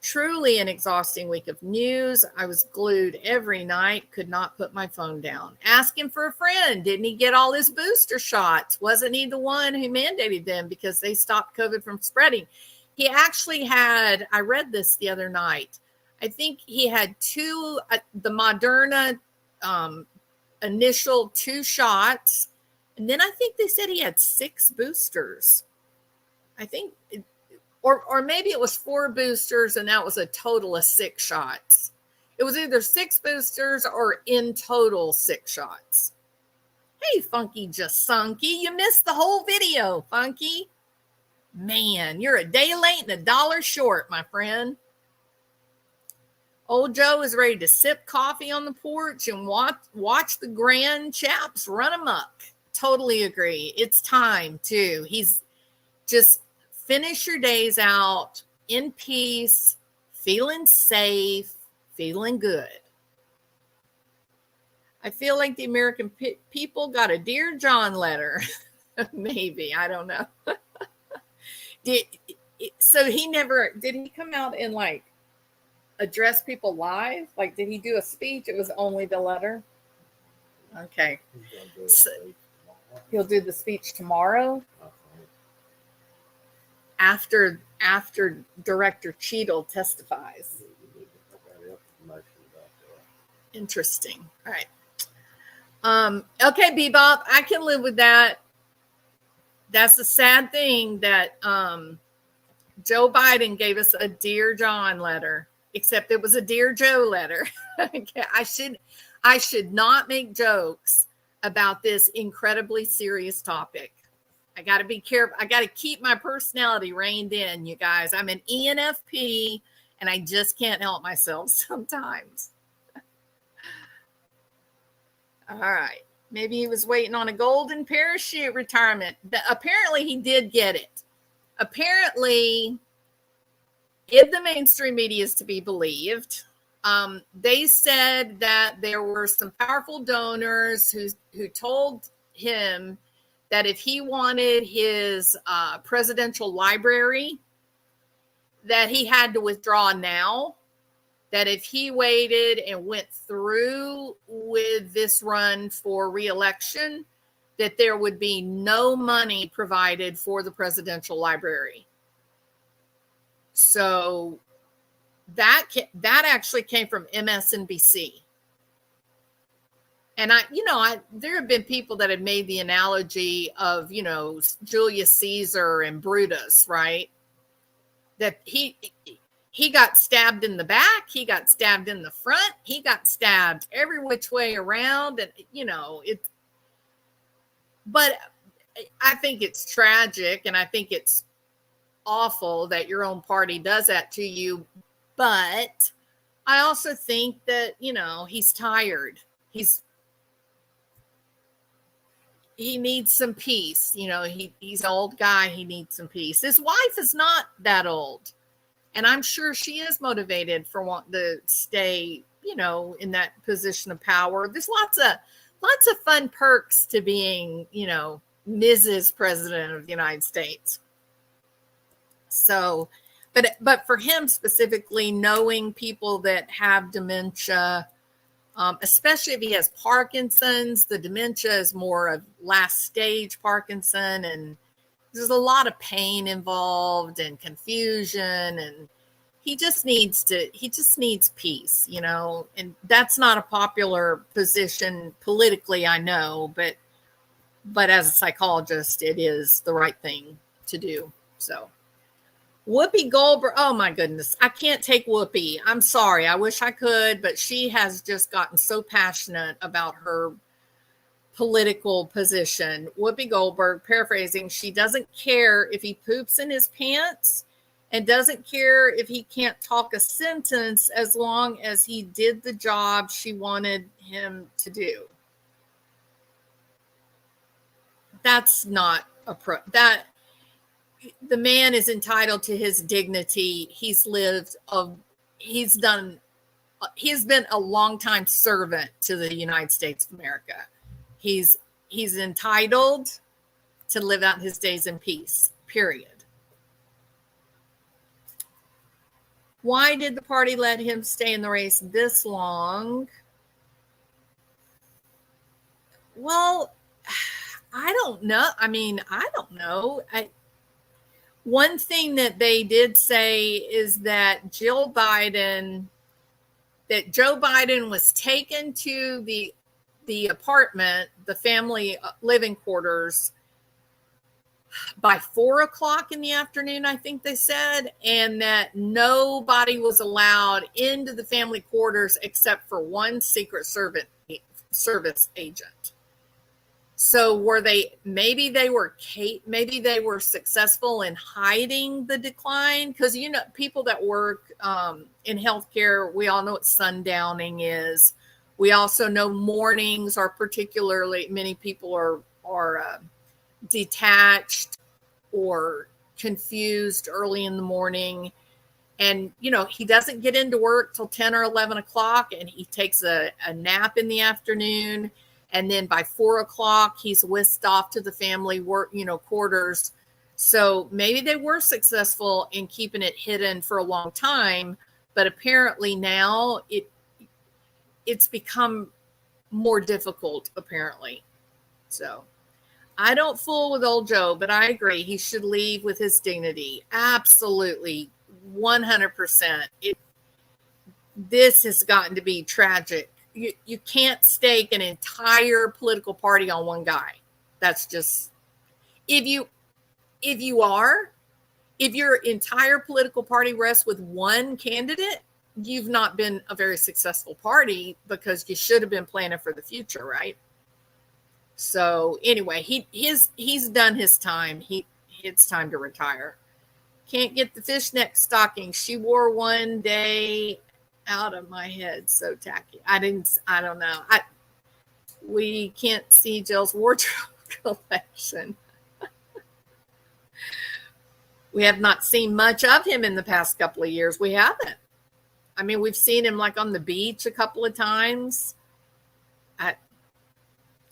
Truly an exhausting week of news. I was glued every night, could not put my phone down. Asking for a friend. Didn't he get all his booster shots? Wasn't he the one who mandated them because they stopped COVID from spreading? He actually had, I read this the other night, I think he had the Moderna initial 2 shots. And then I think they said he had 6 boosters. I think, or maybe it was 4 boosters and that was a total of 6 shots. It was either 6 boosters or in total 6 shots. Hey, Funky Just Sunky, you missed the whole video, Funky. Man, you're a day late and $1 short, my friend. Old Joe is ready to sip coffee on the porch and watch the grand chaps run amok. Totally agree. It's time too. He's just finish your days out in peace, feeling safe, feeling good. I feel like the American people got a Dear John letter. Maybe, I don't know. Did he come out and like address people live? Like, did he do a speech? It was only the letter? Okay. So, he'll do the speech tomorrow after Director Cheadle testifies. Interesting. All right. Okay, Bebop, I can live with that. That's the sad thing that Joe Biden gave us a Dear John letter, except it was a Dear Joe letter. Okay, I should not make jokes about this incredibly serious topic. I got to be careful. I got to keep my personality reined in, you guys. I'm an ENFP, and I just can't help myself sometimes. All right. Maybe he was waiting on a golden parachute retirement. Apparently, he did get it. Apparently, if the mainstream media is to be believed, they said that there were some powerful donors who told him that if he wanted his presidential library, that he had to withdraw now. That if he waited and went through with this run for re-election, that there would be no money provided for the presidential library. So that actually came from MSNBC. And there have been people that have made the analogy of, Julius Caesar and Brutus, right? That he got stabbed in the back, he got stabbed in the front, he got stabbed every which way around. And, but I think it's tragic, and I think it's awful that your own party does that to you. But I also think that, he's tired. He needs some peace. He's an old guy. He needs some peace. His wife is not that old. And I'm sure she is motivated for wanting to stay, in that position of power. There's lots of fun perks to being, Mrs. President of the United States. So, but for him specifically, knowing people that have dementia, especially if he has Parkinson's, the dementia is more of last stage Parkinson, and there's a lot of pain involved and confusion, and he just needs peace, and that's not a popular position politically, I know, but as a psychologist, it is the right thing to do. So Whoopi Goldberg, oh my goodness, I can't take Whoopi. I'm sorry. I wish I could, but she has just gotten so passionate about her political position. Whoopi Goldberg, paraphrasing, she doesn't care if he poops in his pants and doesn't care if he can't talk a sentence as long as he did the job she wanted him to do. That's not the man is entitled to his dignity. He's been a longtime servant to the United States of America. He's entitled to live out his days in peace, period. Why did the party let him stay in the race this long? Well, I don't know. I don't know. One thing that they did say is that Joe Biden was taken to the apartment, the family living quarters, by 4:00 in the afternoon, I think they said, and that nobody was allowed into the family quarters except for one Secret Service agent. So maybe they were successful in hiding the decline, because people that work in healthcare, we all know what sundowning is. We also know mornings are particularly, many people are detached or confused early in the morning. And, he doesn't get into work till 10 or 11 o'clock, and he takes a nap in the afternoon. And then by 4:00, he's whisked off to the family work, quarters. So maybe they were successful in keeping it hidden for a long time, But apparently now it's become more difficult, apparently. So I don't fool with old Joe, but I agree. He should leave with his dignity. Absolutely. 100%. This has gotten to be tragic. You can't stake an entire political party on one guy. That's just, if your entire political party rests with one candidate, you've not been a very successful party, because you should have been planning for the future, right? So anyway, he's done his time. It's time to retire. Can't get the fishnet stocking she wore one day out of my head. So tacky. I don't know. We can't see Jill's wardrobe collection. We have not seen much of him in the past couple of years. We haven't. I mean, we've seen him like on the beach a couple of times.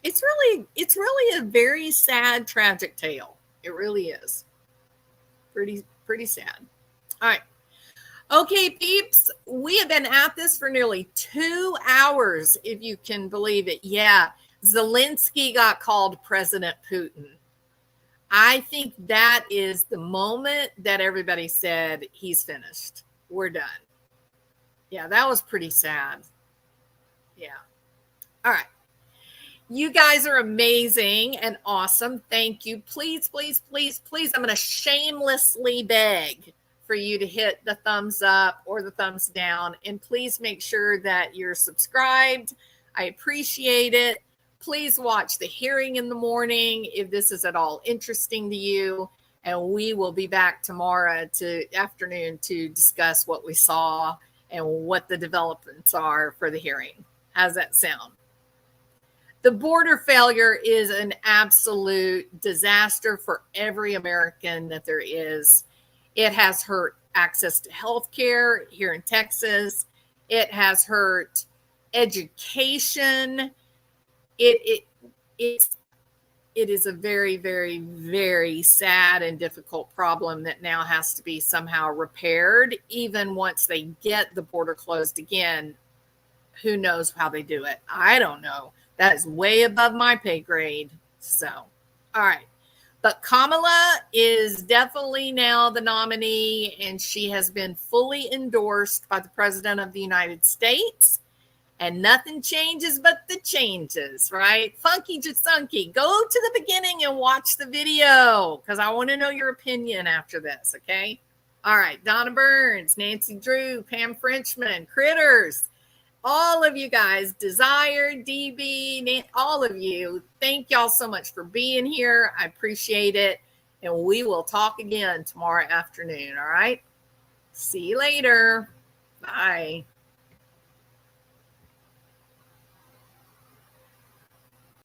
It's really a very sad, tragic tale. It really is. Pretty sad. All right. Okay, peeps, we have been at this for nearly 2 hours, if you can believe it. Yeah, Zelensky got called President Putin. I think that is the moment that everybody said, he's finished. We're done. Yeah, that was pretty sad. Yeah. All right. You guys are amazing and awesome. Thank you. Please, please, please, please, I'm going to shamelessly beg for you to hit the thumbs up or the thumbs down. And please make sure that you're subscribed. I appreciate it. Please watch the hearing in the morning if this is at all interesting to you. And we will be back tomorrow afternoon to discuss what we saw and what the developments are for the hearing. How's that sound? The border failure is an absolute disaster for every American that there is. It has hurt access to health care here in Texas. It has hurt education. It is a very, very, very sad and difficult problem that now has to be somehow repaired. Even once they get the border closed again, who knows how they do it? I don't know. That is way above my pay grade. So, all right. But Kamala is definitely now the nominee, and she has been fully endorsed by the President of the United States. And nothing changes but the changes, right? Funky Jasunky, go to the beginning and watch the video, because I want to know your opinion after this, okay? All right, Donna Burns, Nancy Drew, Pam Frenchman, Critters, all of you guys, Desire, DB, all of you, thank y'all so much for being here. I appreciate it. And we will talk again tomorrow afternoon, all right? See you later. Bye.